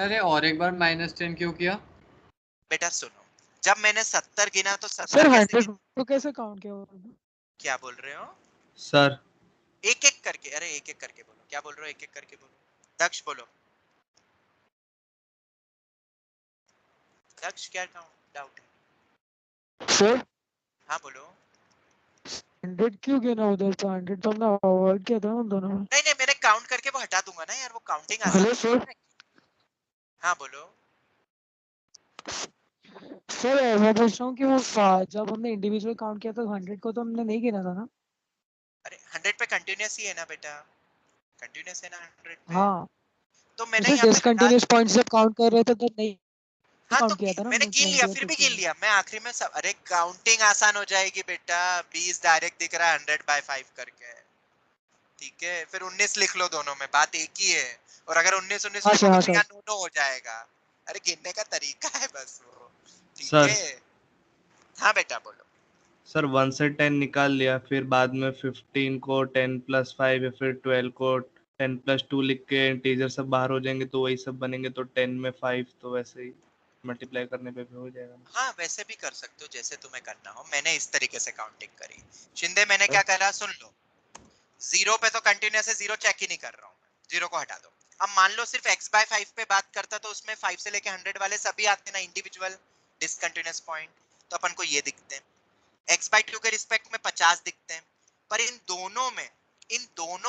अरे और एक बार -10 क्यों किया? बेटा सुनो, जब मैंने 70 गिना तो 70 सर कैसे 100 को कैसे काउंट किया? क्या बोल रहे हो? सर एक एक करके, अरे एक एक करके बोलो। क्या बोल रहे हो? एक एक करके बोलो। दक्ष बोलो। दक्ष क्या डाउट है? सर हाँ बोलो। 100 क्यों गिना उधर? तो 100 तो हमने अवॉइड किया था उन दोनों में। नहीं नहीं, मैंने काउंट करके वो हटा दूंगा ना यार, वो काउंटिंग आसान हेलो सर। है। हाँ बोलो। सर मैं पूछ रहा हूँ कि वो जब हमने इंडिविजुअल काउंट किया था 100 को तो हमने नहीं गिना था ना? अरे 100 पे कंटिन्यूअस ही है ना बेटा, कंटिन्यूअस है ना 100 पे। हाँ, तो मैंने सर यहाँ पे हटा, डिसकंटिन्यूअस पॉइंट्स जब काउंट कर रहे थे तब नहीं हाँ तो काउंट किया था ना मैंने हमने गिन लिया, 20 और फिर भी 50। गिन लिया मैं आखिरी में सब। अरे काउंटिंग आसान हो जाएगी बेटा, 20 डायरेक्ट दिख रहा है 100/5 करके, ठीक है। फिर 19 लिख लो, दोनों में बात एक ही है। और अगर 19 19 हाँ सर, लिखोगे हाँ तो सर। यहाँ 9 9 हो जाएगा। अरे गिनने का तरीका है बस वो, ठीक सर है। हाँ बेटा बोलो। सर 1 से 10 निकाल लिया, फिर बाद में 15 को 10 + 5 या फिर 12 को 10 + 2 लिख के इंटीजर सब बाहर हो जाएंगे तो वही सब बनेंगे। तो 10 में 5 तो वैसे ही मल्टीप्लाई करने पे भी हो जाएगा ना। हाँ वैसे भी कर सकते हो जैसे तुम्हें करना हो। मैंने इस तरीके से काउंटिंग करी। शिंदे मैंने क्या करा सुन लो। 0 पे तो कंटिन्यूअस है, 0 चेक ही नहीं कर रहा हूँ मैं, 0 को हटा दो। अब मान लो सिर्फ x/5 पे बात करता तो उसमें 5 से लेके 100 वाले सभी आते ना इंडिविजुअल डिसकंटिन्यूअस पॉइंट, तो अपन को ये दिखते हैं। x/2 के रिस्पेक्ट में 50 दिखते हैं। पर इन दोनों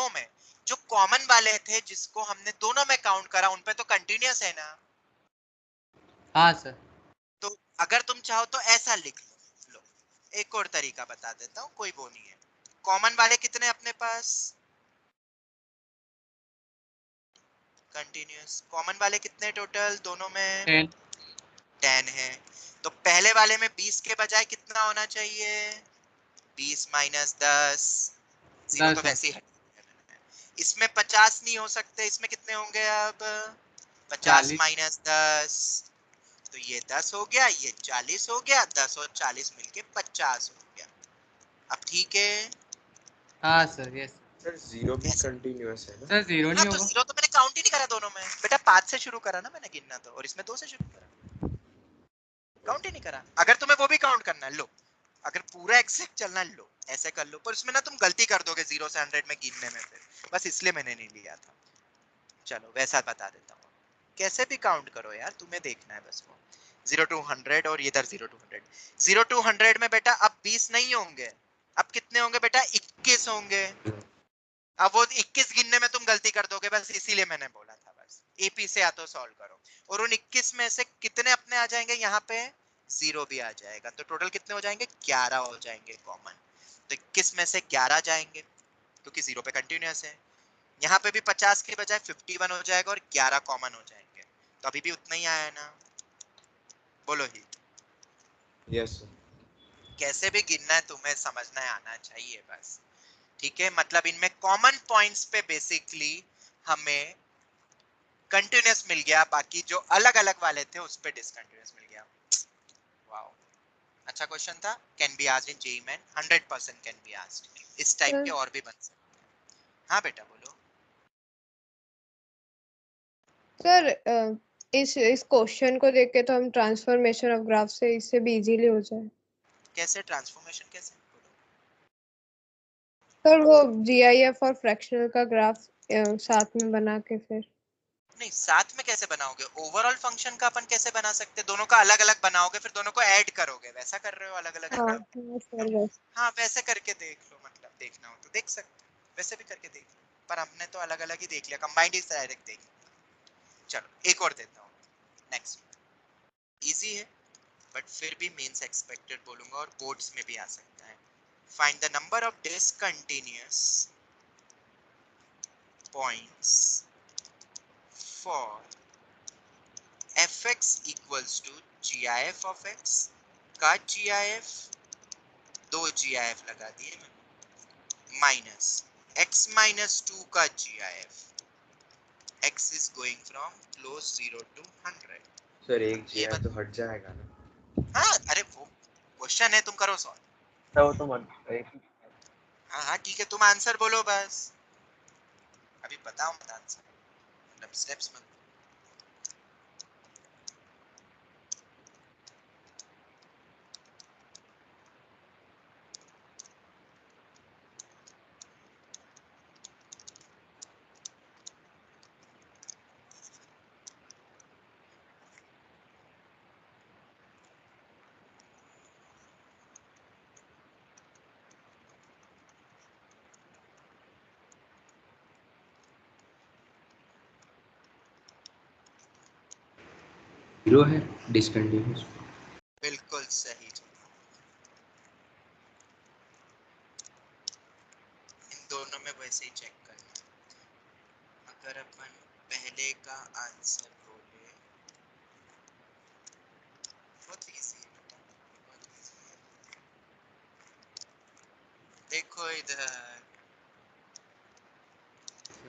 में जो कॉमन वाले थे जिसको हमने दोनों में काउंट करा उन पे तो कंटिन्यूअस है ना। हाँ सर। तो अगर तुम चाहो तो ऐसा लिख लो। एक और तरीका बता देता हूँ, कोई वो नहीं है। कॉमन वाले कितने अपने पास? कंटिन्यूअस कॉमन वाले कितने टोटल दोनों में? 10 10 है। तो पहले वाले में 20 के बजाय कितना होना चाहिए? 20 - 10। 0 तो 10 है। वैसे ही हट गया मैंने। इसमें 50 नहीं हो सकते, इसमें कितने होंगे अब? 50 40 - 10। तो ये 10 हो गया, ये 40 हो गया, 10 और 40 मिलके 50 हो गया। अब ठीक है। हाँ सर। यस सर 0 भी कंटिन्यूअस है ना? सर 0 हाँ नहीं तो होगा। 0 तो मैंने काउंट ही नहीं करा दोनों में बेटा, 5 से शुरू करा ना मैंने गिनना, तो और इसमें 2 से शुरू करा, काउंट ही नहीं करा। अगर तुम्हें वो भी काउंट करना है लो, अगर पूरा एग्जैक्ट चलना है लो, ऐसे कर लो। पर उसमें ना तुम गलती कर दोगे 0 से 100 में गिनने में, फिर बस इसलिए मैंने नहीं लिया था। चलो वैसा बता देता हूँ, कैसे भी काउंट करो यार, तुम्हें देखना है बस वो। 0 to 100 और इधर 0 to 100। 0 to 100 में बेटा अब 20 नहीं होंगे, अब कितने होंगे बेटा? 21 होंगे। अब वो 21 गिनने में तुम गलती कर दोगे, बस इसीलिए मैंने बोला था। बस एपी से या तो सॉल्व करो, और उन 21 में से कितने अपने आ जाएंगे? यहाँ पे 0 भी आ जाएगा, तो टोटल कितने हो जाएंगे? 11 हो जाएंगे कॉमन। तो 21 में से 11 जाएंगे क्योंकि 0 पे कंटिन्यूअस है। यहाँ पे भी 50 के बजाय 51 हो जाएगा और 11 कॉमन हो जाएंगे, तो अभी भी उतना ही आया है ना? बोलो ही। Yes sir. कैसे भी गिनना है तुम्हें समझना है, आना चाहिए बस, ठीक है। मतलब इनमें कॉमन पॉइंट्स पे बेसिकली हमें कंटिन्यूअस मिल गया, बाकी जो अलग अलग वाले थे उस पे डिसकंटिन्यूअस मिल गया। वाओ, अच्छा क्वेश्चन था। Can be asked in JEE main, 100% can be asked. इस टाइप के और भी बन सकते हैं। हाँ बेटा बोलो। सर इस क्वेश्चन को देख के तो हम ट्रांसफॉर्मेशन ऑफ ग्राफ से इससे भी इजीली हो जाए। कैसे ट्रांसफॉर्मेशन कैसे? सर वो जीआईएफ और फ्रैक्शनल का ग्राफ साथ में बना के फिर। नहीं साथ में कैसे बनाओगे? ओवरऑल फंक्शन का अपन कैसे बना सकते? दोनों का अलग अलग बनाओगे फिर दोनों को ऐड करोगे, वैसा कर रहे हो अलग अलग? हाँ हाँ सर बस। हाँ वैसे करके देख लो, मतलब देखना हो तो देख सकते हो, वैसे भी करके देख लो। पर हमने तो अलग अलग ही देख लिया, कंबाइंड ही डायरेक्ट देख लिया। चलो एक और देता हूँ, नेक्स्ट। इजी है बट फिर भी मींस एक्सपेक्टेड बोलूंगा और बोर्ड्स में भी आ सकता है। Find the number of discontinuous points for fx equals to gif of x का gif, दो gif लगा दिए मैंने, माइनस x माइनस 2 का gif, x is going from close 0 to 100। Sir एक GI तो हट जाएगा ना? हाँ अरे वो क्वेश्चन है, तुम करो सॉल्व। तो वो तो हाँ हाँ ठीक है, तुम आंसर बोलो बस, अभी बताओ मत आंसर, मतलब स्टेप्स मत। जीरो है, डिसकंटिन्यूअस। बिल्कुल सही जवाब। इन दोनों में वैसे ही चेक करना। अगर अपन पहले का आंसर बोले, बहुत इजी है बेटा, बहुत इजी है। देखो इधर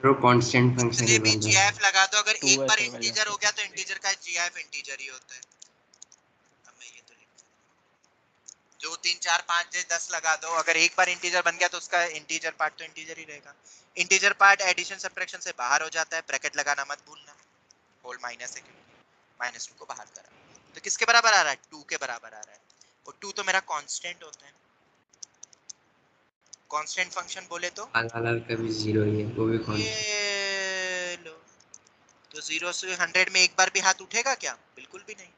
वो कांस्टेंट फंक्शन जितने ही भी बन रहा है। gif लगा दो, अगर एक बार 2s इंटीजर हो गया तो इंटीजर का gif इंटीजर ही होता है। अब मैं ये तो लिख जो 3 4 5 10 लगा दो, अगर एक बार इंटीजर बन गया तो उसका इंटीजर पार्ट तो इंटीजर ही रहेगा। इंटीजर पार्ट एडिशन सब्ट्रैक्शन से बाहर हो जाता है, ब्रैकेट लगाना मत भूलना, होल माइनस है क्योंकि माइनस 2 को बाहर करा, तो किसके बराबर आ रहा है, 2 के बराबर आ रहा है, और 2 तो मेरा कांस्टेंट होता है। कांस्टेंट फंक्शन बोले तो अलग का भी जीरो ही है, वो भी कांस्टेंट। ये लो, तो 0 से 100 में एक बार भी हाथ उठेगा क्या, बिल्कुल भी नहीं।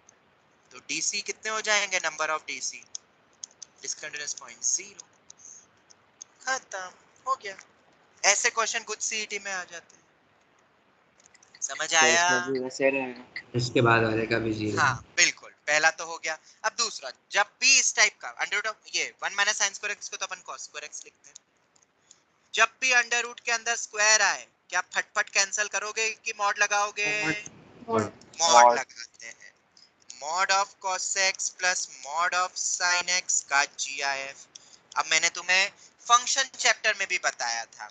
तो डीसी कितने हो जाएंगे, नंबर ऑफ डीसी, डिस्कंटिन्यूअस पॉइंट 0, खत्म हो गया। ऐसे क्वेश्चन कुछ सीईटी में आ जाते हैं, समझ तो आया? इसमें भी वैसे रहेगा। इसके बाद वाले का भी जीरो। हाँ बिल्कुल, पहला तो हो गया। अब दूसरा, जब भी इस टाइप का अंडर रूट ऑफ ये 1 माइनस साइन स्क्वायर एक्स को तो अपन कॉस स्क्वायर एक्स लिखते हैं। जब भी अंडर रूट के अंदर स्क्वायर आए, क्या फटफट कैंसिल करोगे कि मॉड लगाओगे? मॉड लगाते हैं। Mod of cos x plus mod of sin x का GIF। अब मैंने तुम्हें फंक्शन चैप्टर में भी बताया था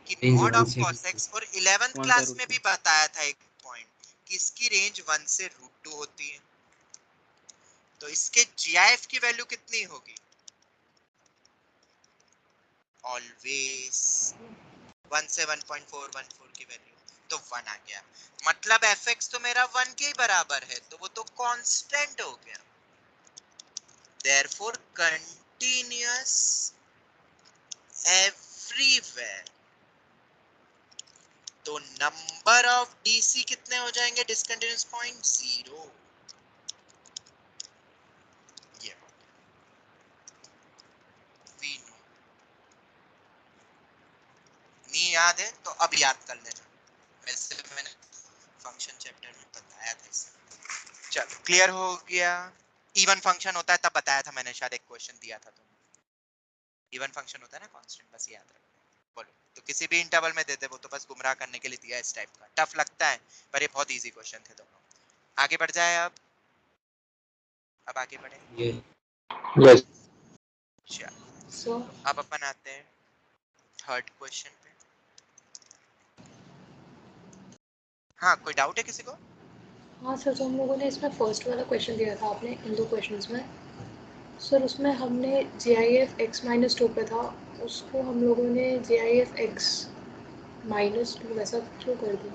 कि रेंज मॉड 1 ऑफ से cos x, और 11th कौन सा क्लास रूट में है? भी बताया था एक पॉइंट कि इसकी रेंज 1 से √2 होती है। तो इसके GIF की वैल्यू कितनी होगी? ऑलवेज 1 से 1.414 की वैल्यू, तो 1 आ गया। मतलब fx तो मेरा 1 के ही बराबर है, तो वो तो कांस्टेंट हो गया। Therefore continuous everywhere। तो नंबर ऑफ डीसी कितने हो जाएंगे, डिस्कंटिन्यूअस पॉइंट 0। ये वी नो, नहीं याद है तो अब याद कर लेना, वैसे मैंने फंक्शन चैप्टर में बताया था इसे। चलो क्लियर हो गया। इवन फंक्शन होता है तब बताया था मैंने, शायद एक क्वेश्चन दिया था तुमने। इवन फंक्शन होता है ना कांस्टेंट, बस याद रखना। बोलो, तो किसी भी इंटरवल में दे दे, वो तो बस गुमराह करने के लिए दिया है इस टाइप का। टफ लगता है पर ये बहुत इजी क्वेश्चन थे दोनों। आगे बढ़ जाए अब आगे बढ़े। यस चलो सो अब अपन आते हैं थर्ड क्वेश्चन पे। हाँ कोई डाउट है किसी को? हाँ सर, तो हम लोगों ने इसमें फर्स्ट वाला क्वेश्चन दिया था आपने इन दो क्वेश्चंस में सर, उसमें हमने GIF x माइनस 2 पे था, उसको हम लोगों ने GIF x माइनस 2 वैसा क्यों कर दिया?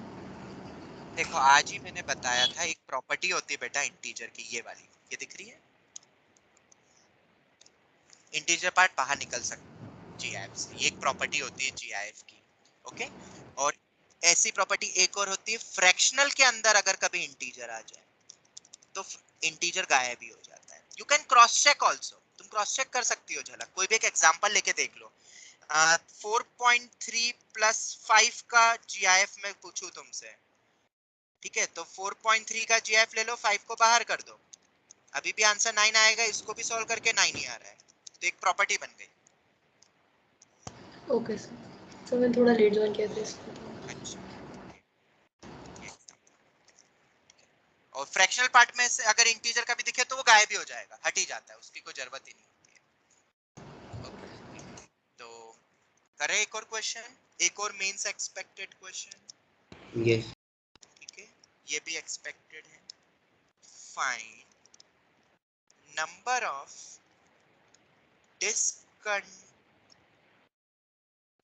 देखो आज ही मैंने बताया था, एक प्रॉपर्टी होती है बेटा इंटीजर की, ये वाली, ये दिख रही है, इंटीजर पार्ट बाहर निकल सकता है GIF से, ये एक प्रॉपर्टी होती है GIF की। ओके, और ऐसी प्रॉपर्टी एक और होती है, फ्रैक्शनल के अंदर अगर कभी इंटीजर आ जाए तो इंटीजर गायब ही हो जाता है। You can cross check also, तुम क्रॉस चेक कर सकती हो झलक, कोई भी एक एग्जांपल लेके देख लो। 4.3 प्लस 5 का GIF में पूछूं तुमसे, ठीक है, तो 4.3 का GIF ले लो, 5 को बाहर कर दो, अभी भी आंसर 9 आएगा। इसको भी सॉल्व करके 9 ही आ रहा है, तो एक प्रॉपर्टी बन गई। ओके सर, तो मैंने थोड़ा लेट ज्वाइन किया था इसलिए। अच्छा और फ्रैक्शनल पार्ट में से अगर इंटीजर का भी दिखे तो वो गायब ही हो जाएगा, हट ही जाता है, उसकी कोई जरूरत ही नहीं होती है। ओके, तो करें एक और क्वेश्चन, एक और मींस एक्सपेक्टेड क्वेश्चन। यस ठीक है, ये भी एक्सपेक्टेड है। फाइंड नंबर ऑफ डिस्कन,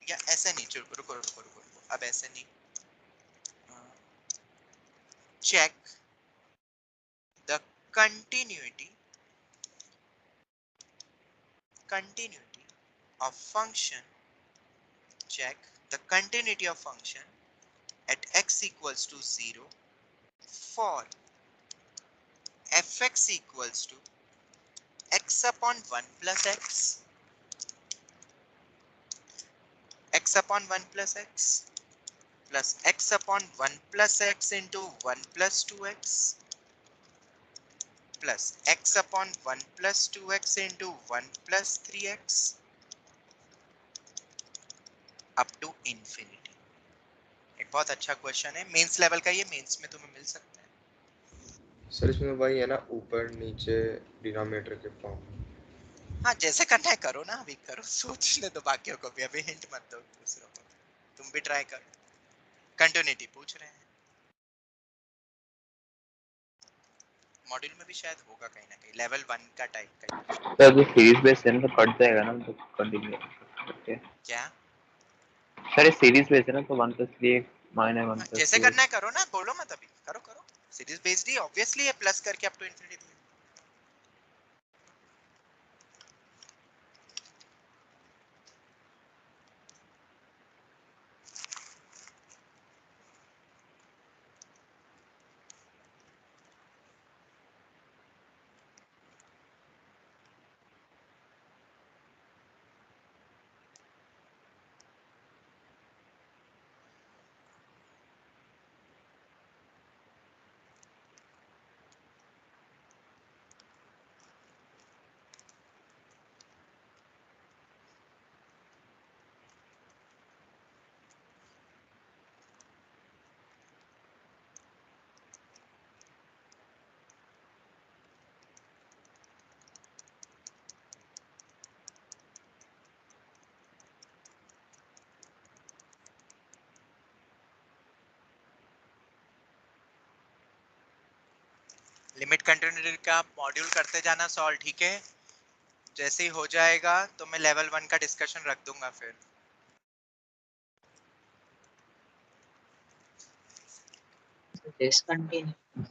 या ऐसे नहीं, रुको रुको रुको रुको, अब ऐसे नहीं, check the continuity of function, check the continuity of function at x equals to 0 for fx equals to x upon 1 plus x upon 1 plus x plus x upon 1 plus x into 1 plus 2x plus x upon 1 plus 2x into 1 plus 3x up to infinity। एक बहुत अच्छा question है, mains level का, ये mains में तुम्हें मिल सकता है। सर इसमें वही है ना, ऊपर नीचे डिनोमिनेटर के फॉर्म। हाँ, जैसे करना है करो ना, अभी करो, सोचने दो बाकियों को भी, अभी हिंट मत दो दूसरों को, तुम भी ट्राई करो। कंटिन्यूटी पूछ रहे हैं, मॉड्यूल में भी शायद होगा कहीं ना कहीं, लेवल 1 का टाइप का। सर जो सीरीज बेस्ड है ना तो कट जाएगा ना, तो कंटिन्यू करते हैं। क्या सर ये सीरीज बेस्ड है ना तो 1 + 3 माइनस 1 + जैसे 2। करना है करो ना, बोलो मत अभी, करो करो, सीरीज बेस्ड ही ऑब्वियसली है, प्लस करके up to infinity. Limit continuity का मॉड्यूल करते जाना सॉल्व, ठीक है? जैसे ही हो जाएगा तो मैं लेवल 1 का डिस्कशन रख दूंगा फिर। डिसकंटिन्यू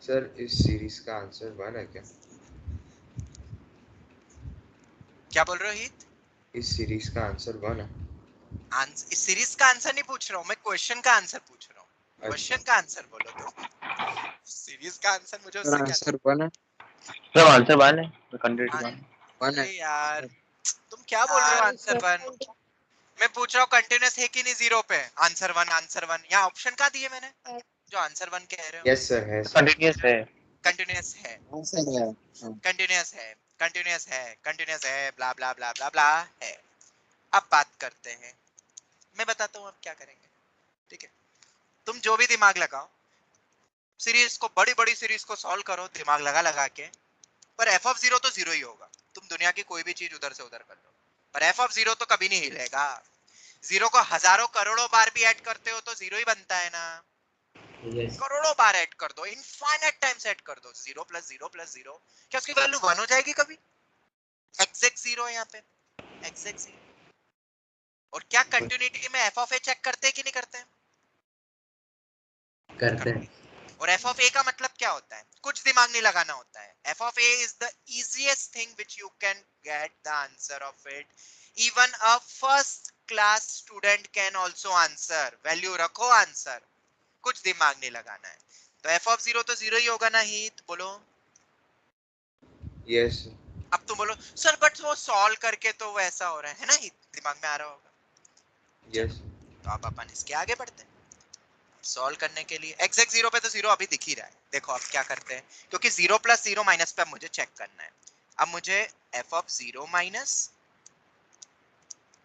सर इस सीरीज का आंसर 1 है क्या? क्या बोल रहे हो हित? इस सीरीज का आंसर 1 है? इस सीरीज का आंसर नहीं पूछ रहा हूँ मैं, क्वेश्चन का आंसर पूछ रहा हूँ। क्वेश्चन का आंसर बोलो तुम। सीरीज का आंसर मुझे उससे क्या आंसर 1 है। सब आंसर 1 है, कंटिन्यूटी 1 अरे यार तुम क्या बोल रहे हो आंसर 1? मैं पूछ रहा हूँ कंटिन्यूअस है कि नहीं 0 पे? आंसर 1 आंसर 1, यहाँ ऑप्शन का दिए मैंने जो आंसर 1 कह रहे हो? यस सर है, कंटिन्यूअस है, कंटिन्यूअस है, आंसर है। कंटिन्यूअस है, कंटिन्यूअस है, कंटिन्यूअस है, ब्ला ब्ला ब्ला ब्ला ब्ला है। अब बात करते हैं, मैं बताता हूँ अब क्या करेंगे, ठीक है? तुम जो भी दिमाग लगाओ, सीरीज को, बड़ी बड़ी सीरीज को सॉल्व करो दिमाग लगा लगा के, पर f ऑफ 0 तो 0 ही होगा। तुम दुनिया की कोई भी चीज उधर से उधर कर लो, पर f ऑफ 0 तो कभी नहीं हिलेगा। 0 को हजारों करोड़ों बार भी ऐड करते हो तो 0 ही बनता है ना। यस करोड़ों बार ऐड कर दो, इनफाइनाइट टाइम्स ऐड कर दो, 0 + 0 + 0, क्या उसकी वैल्यू 1 हो जाएगी कभी? एग्जैक्ट 0 है यहाँ पे, एग्जैक्ट 0। और क्या कंटिन्यूटी में f ऑफ a चेक करते हैं कि नहीं करते हैं? करते हैं। और f ऑफ a का मतलब क्या होता है? कुछ दिमाग नहीं लगाना होता है। f of a is the easiest thing which you can get the answer of it. Even a first class student can also answer. Value रखो आंसर, कुछ दिमाग नहीं लगाना है। तो f ऑफ 0 तो 0 ही होगा ना हित, बोलो। यस अब तुम बोलो सर बट वो सॉल्व करके तो वो ऐसा हो रहा है ना हित, दिमाग में आ रहा होगा। यस तो अब अपन इसके आगे बढ़ते हैं सॉल्व करने के लिए। एग्जैक्ट 0 पे तो 0 अभी दिख ही रहा है। देखो अब क्या करते हैं, क्योंकि 0 + 0 माइनस पे मुझे चेक करना है। अब मुझे f ऑफ 0 माइनस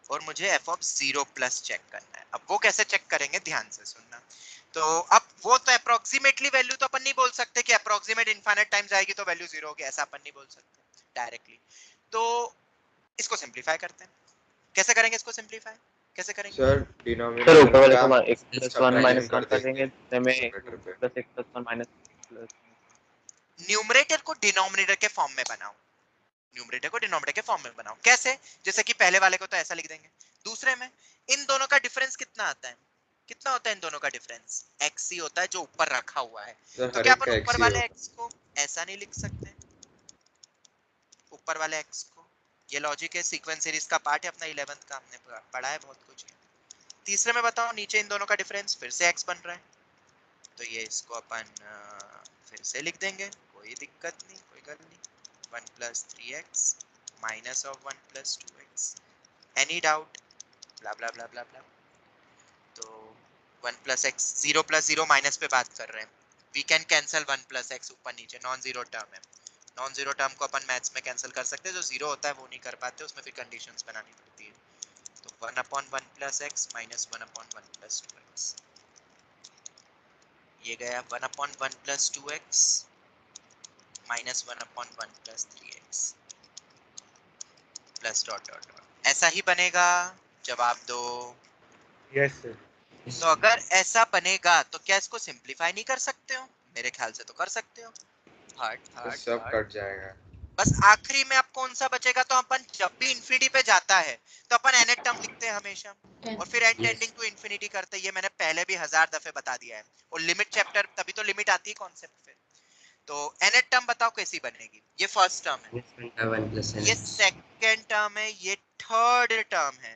और मुझे एफ ऑफ 0 प्लस चेक करना है। अब वो कैसे चेक करेंगे, ध्यान से सुनना। तो अब वो तो अप्रोक्सीमेटली वैल्यू तो अपन नहीं बोल सकते कि अप्रोक्सीमेट इनफाइनाइट टाइम्स आएगी तो वैल्यू 0 होगी, ऐसा अपन नहीं बोल सकते डायरेक्टली। तो इसको सिंपलीफाई करते हैं। कैसे करेंगे इसको सिंपलीफाई, कैसे करेंगे? सर सर डिनोमिनेटर ऊपर वाले का को x प्लस 1 subtracting माइनस कर 1 कर देंगे देंगे, जिससे में न्यूमरेटर पे। Plus x plus 1 minus plus. Numerator को डिनोमिनेटर के फॉर्म में बनाओ, न्यूमरेटर को डिनोमिनेटर के फॉर्म में बनाओ। कैसे? जैसे कि पहले वाले को तो ऐसा लिख देंगे, दूसरे में इन दोनों का डिफरेंस कितना आता है, कितना होता है इन दोनों का डिफरेंस? x ही होता है जो ऊपर रखा हुआ है। सर तो हर क्या एक अपन का ऊपर x ही वाले होगा। x को ऐसा नहीं लिख सकते, ऊपर वाले x को? ये लॉजिक है, सीक्वेंस सीरीज का पार्ट है अपना 11th का, हमने पढ़ा है बहुत कुछ। तीसरे में बताओ, नीचे इन दोनों का डिफरेंस फिर से x बन रहा है, तो ये इसको अपन फिर से लिख देंगे, कोई दिक्कत नहीं, कोई गल नहीं। 1 plus 3x minus of 1 plus 2x, any doubt? Blah blah blah blah blah. तो 1 प्लस x, 0 प्लस 0 माइनस पे बात कर रहे हैं, we can cancel 1 plus x ऊपर नीचे, नॉन जीरो टर्म है। नॉन जीरो टर्म को अपन मैथ्स में कैंसिल कर सकते हैं, जो जीरो होता है वो नहीं कर पाते, उसमें फिर कंडीशंस बनानी पड़ती है। तो 1 upon 1 plus x minus 1 upon 1 plus 2x, ये गया 1 upon 1 plus 2x minus 1 upon 1 plus 3x plus dot dot dot. ऐसा ही बनेगा? जवाब दो। Yes sir. तो अगर ऐसा बनेगा तो क्या इसको सिंपलीफाई नहीं कर सकते हो? मेरे ख्याल से तो कर सकते हो। हट तो हट सब हट। कट जाएगा। बस आखिरी में अब कौन सा बचेगा? तो अपन जब भी इंफिनिटी पे जाता है तो अपन nth टर्म लिखते हैं हमेशा, और फिर n टेंडिंग टू इंफिनिटी करते हैं। ये मैंने पहले भी 1000 दफे बता दिया है, और लिमिट चैप्टर, तभी तो लिमिट आती है कॉन्सेप्ट पे। तो nth टर्म बताओ कैसी बनेगी? ये फर्स्ट टर्म है, 1 प्लस ये सेकंड टर्म है, ये थर्ड टर्म है।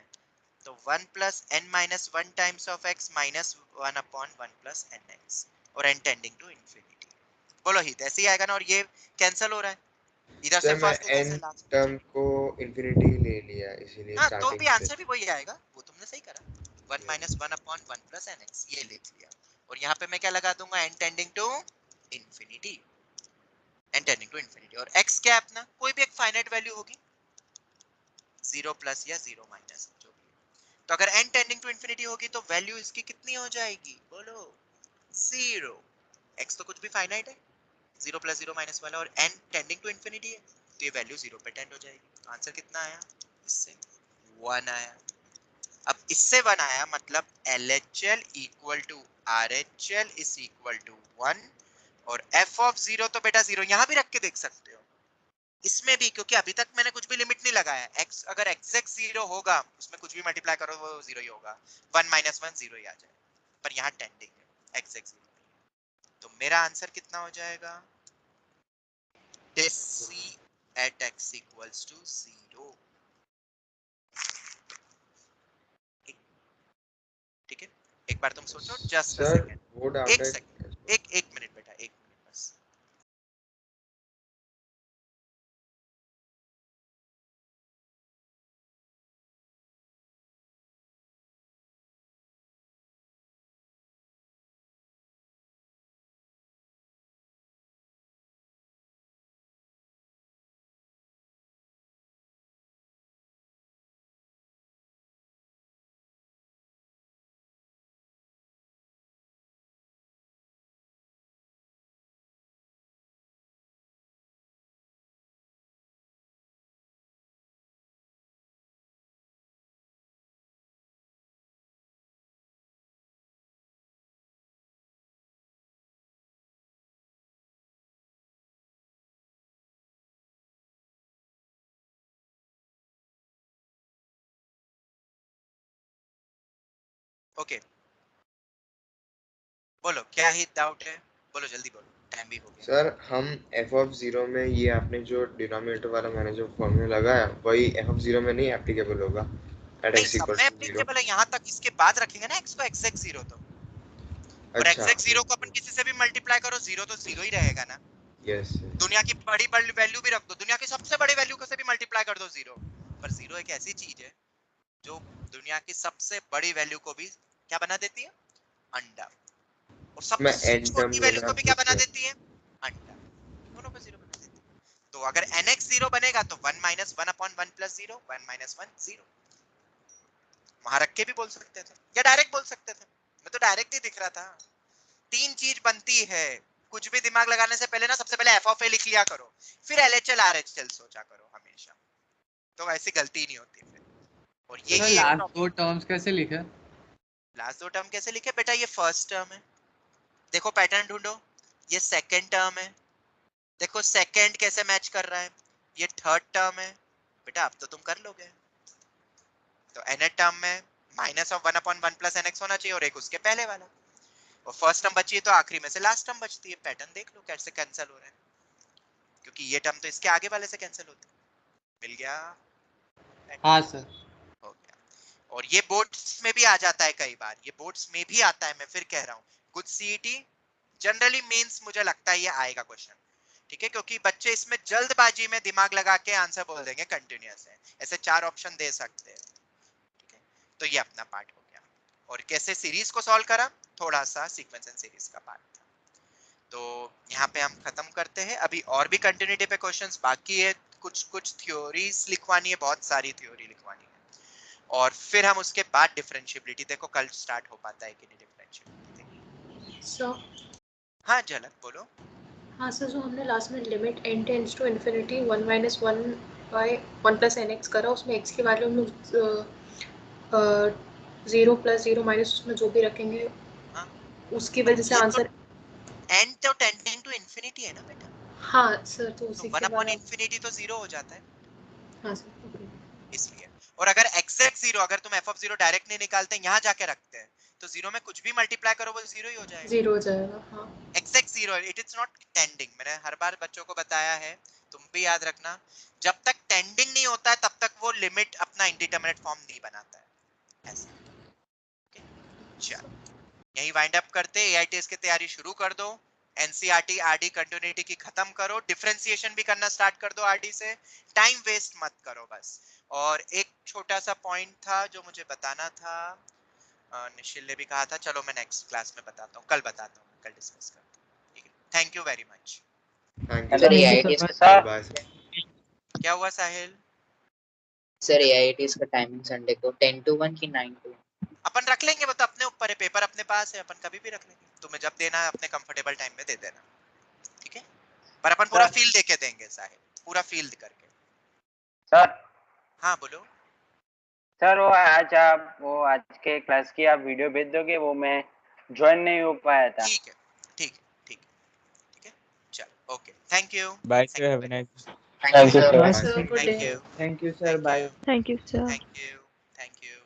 तो 1 plus n minus 1 times of x minus 1 upon 1 plus nx, और n टेंडिंग टू इंफिनिटी। बोलो ही ऐसे ही आएगा ना, और ये कैंसिल हो रहा है, इधर से सर मैं फर्स्ट इधर n से लास्ट। टर्म को इंफिनिटी ले लिया, इसीलिए हाँ, तो स्टार्टिंग भी से। आंसर भी वही आएगा, वो तुमने सही करा। 1 माइनस 1 अपॉन 1 प्लस nx, ये लिख लिया। और यहाँ पे मैं क्या लगा दूंगा? n tending to infinity, n tending to infinity. और x क्या है अपना? कोई भी एक फाइनाइट वैल्यू होगी, 0 प्लस या 0 माइनस, जो भी। तो अगर n टेंडिंग टू इंफिनिटी होगी तो वैल्यू इसकी कितनी हो जाएगी? बोलो। 0। x तो कुछ भी फाइनाइट है, 0 प्लस 0 माइनस वाला, और n टेंडिंग टू इंफिनिटी है, तो ये वैल्यू 0 पे टेंड हो जाएगी। आंसर कितना आया? इससे 1 आया। अब इससे 1 आया, मतलब LHL equal to RHL is equal to 1, और f ऑफ 0 तो बेटा 0 यहाँ भी रख के देख सकते हो, इसमें भी, क्योंकि अभी तक मैंने कुछ भी लिमिट नहीं लगाया। x अगर एग्जैक्ट 0 होगा, उसमें कुछ भी मल्टीप्लाई करो वो 0 ही होगा, 1 माइनस 1 0 ही आ जाए, पर यहाँ टेंडिंग है, एग्जैक्ट 0 नहीं। तो मेरा आंसर कितना हो जाएगा? DC at x equals to 0। ठीक है, एक बार तुम सोचो, जस्ट अ सर सेकंड, वो डाउट एक है। सेकंड, एक मिनट बेटा, एक मिनट बस। ओके, बोलो क्या ही डाउट है, बोलो जल्दी बोलो, टाइम भी हो गया। सर हम f ऑफ 0 में, ये आपने जो डिनोमिनेटर वाला मैंने जो फॉर्मूला लगाया, वही f ऑफ 0 में नहीं एप्लीकेबल होगा एट नहीं, x सब इक्वल में टू 0। एप्लीकेबल है, यहाँ तक इसके बाद रखेंगे ना x को एग्जैक्ट 0, तो और अच्छा, एग्जैक्ट 0 को अपन किसी से भी मल्टीप्लाई करो, 0 तो 0 ही रहेगा ना। यस। दुनिया की बड़ी बड़ी वैल्यू भी रख दो, दुनिया की सबसे बड़ी वैल्यू को से भी मल्टीप्लाई कर दो 0, पर 0 एक ऐसी चीज है जो दुनिया की सबसे बड़ी वैल्यू को भी क्या बना देती है? अंडा। और मैं सबसे n टर्म छोटी वैल्यू लेना को भी क्या बना देती है? अंडा। दोनों को 0 बना देती है। तो अगर nx 0 बनेगा तो 1 माइनस 1 अपॉन 1 प्लस 0, 1 माइनस 1 0। वहां रख के भी बोल सकते थे या डायरेक्ट बोल सकते थे, मैं तो डायरेक्ट ही दिख रहा था। तीन चीज बनती है, कुछ भी दिमाग लगाने से पहले ना सबसे पहले एफ ऑफ ए लिख लिया करो, फिर एलएचएल आरएचएल सोचा करो हमेशा, तो ऐसी गलती नहीं होती फिर। और सर लास्ट दो टर्म्स कैसे लिखे? लास्ट दो टर्म कैसे लिखे बेटा? ये फर्स्ट टर्म है, देखो पैटर्न ढूंढो, ये सेकंड टर्म है, देखो सेकंड कैसे मैच कर रहा है, ये थर्ड टर्म है बेटा, अब तो तुम कर लोगे। तो nth टर्म में माइनस ऑफ 1/1 प्लस nx होना चाहिए और एक उसके पहले वाला, और फर्स्ट टर्म बची है तो आखिरी में से लास्ट टर्म बचती है। पैटर्न देख लो कैसे कैंसिल हो रहा है, क्योंकि ये टर्म तो इसके आगे वाले से कैंसिल होती है। मिल गया? हाँ सर। हो गया। और ये बोर्ड्स में भी आ जाता है कई बार, ये बोर्ड्स में भी आता है, मैं फिर कह रहा हूँ कुछ सीईटी जनरली मेंस मुझे लगता है ये आएगा क्वेश्चन, ठीक है, क्योंकि बच्चे इसमें जल्दबाजी में दिमाग लगा के आंसर बोल देंगे कंटिन्यूअस है, ऐसे 4 ऑप्शन दे सकते हैं, ठीक है। तो ये अपना पार्ट हो गया। और कैसे सीरीज को सॉल्व करा, थोड़ा सा सीक्वेंस एंड सीरीज का पार्ट था। तो यहाँ पे हम खत्म करते हैं, अभी और भी कंटिन्यूटी पे क्वेश्चंस बाकी है, कुछ थ्योरीज लिखवानी है, बहुत सारी थ्योरी लिखवानी है, और फिर हम उसके बाद डिफरेंशिएबिलिटी, देखो कल स्टार्ट हो पाता है कि नहीं डिफरेंशिएबिलिटी। सर हाँ झलक बोलो। हाँ सर, जो हमने लास्ट में limit n tends to infinity 1 - 1 by 1 + nx करा, उसमें x की वैल्यू हम लोग 0 + 0 माइनस उसमें जो भी रखेंगे, हाँ उसकी वजह से आंसर n तो टेंडिंग टू इन्फिनिटी है ना बेटा। हाँ सर, तो उसी तो 1 के अपॉन बाद इन्फिनिटी तो 0 हो जाता है। हाँ सर, ओके। इसलिए, और अगर एग्जैक्ट 0, अगर तुम f of 0 डायरेक्ट नहीं निकालते यहाँ जाके रखते हैं, तो 0 में कुछ भी मल्टीप्लाई करो वो 0 ही हो जाएगा। 0 हो जाएगा, हाँ। Exact 0, it is not tending. मैंने हर बार बच्चों को बताया है, तुम भी याद रखना, जब तक टेंडिंग नहीं होता है तब तक वो लिमिट अपना इंडिटरमिनेट फॉर्म नहीं बनाता है, ऐसा। ओके, चलो यही वाइंड अप करते हैं। एआईटीएस की तैयारी शुरू कर दो, एनसीईआरटी आरडी कंटिन्यूटी की खत्म करो, डिफरेंशिएशन भी करना स्टार्ट कर दो आरडी से, टाइम वेस्ट मत करो बस। और एक छोटा सा पॉइंट था जो मुझे बताना था, निशिल ने भी कहा था, चलो मैं नेक्स्ट क्लास में बताता हूँ, कल बताता हूँ, कल डिस्कस करते हैं, ठीक है। Thank you very much. Sir AITS का क्या हुआ साहिल? सर एआईटीएस का टाइमिंग संडे को 10 to 1 की 9 to 1? अपन रख लेंगे, वो तो अपने ऊपर है, पेपर अपने पास है, अपन कभी भी रख लेंगे, तुम्हें जब देना है अपने कंफर्टेबल टाइम में दे देना, ठीक है। पर अपन पूरा फील्ड देके देंगे साहिल, पूरा फील्ड करके। सर हाँ बोलो। सर वो आज के क्लास की आप वीडियो भेज दोगे, वो मैं ज्वाइन नहीं हो पाया था। ठीक है ठीक है ठीक है ठीक है, चलो okay, thank you. Bye sir, have a nice thank you sir. Thank you thank you sir, bye. Thank you sir. Thank you.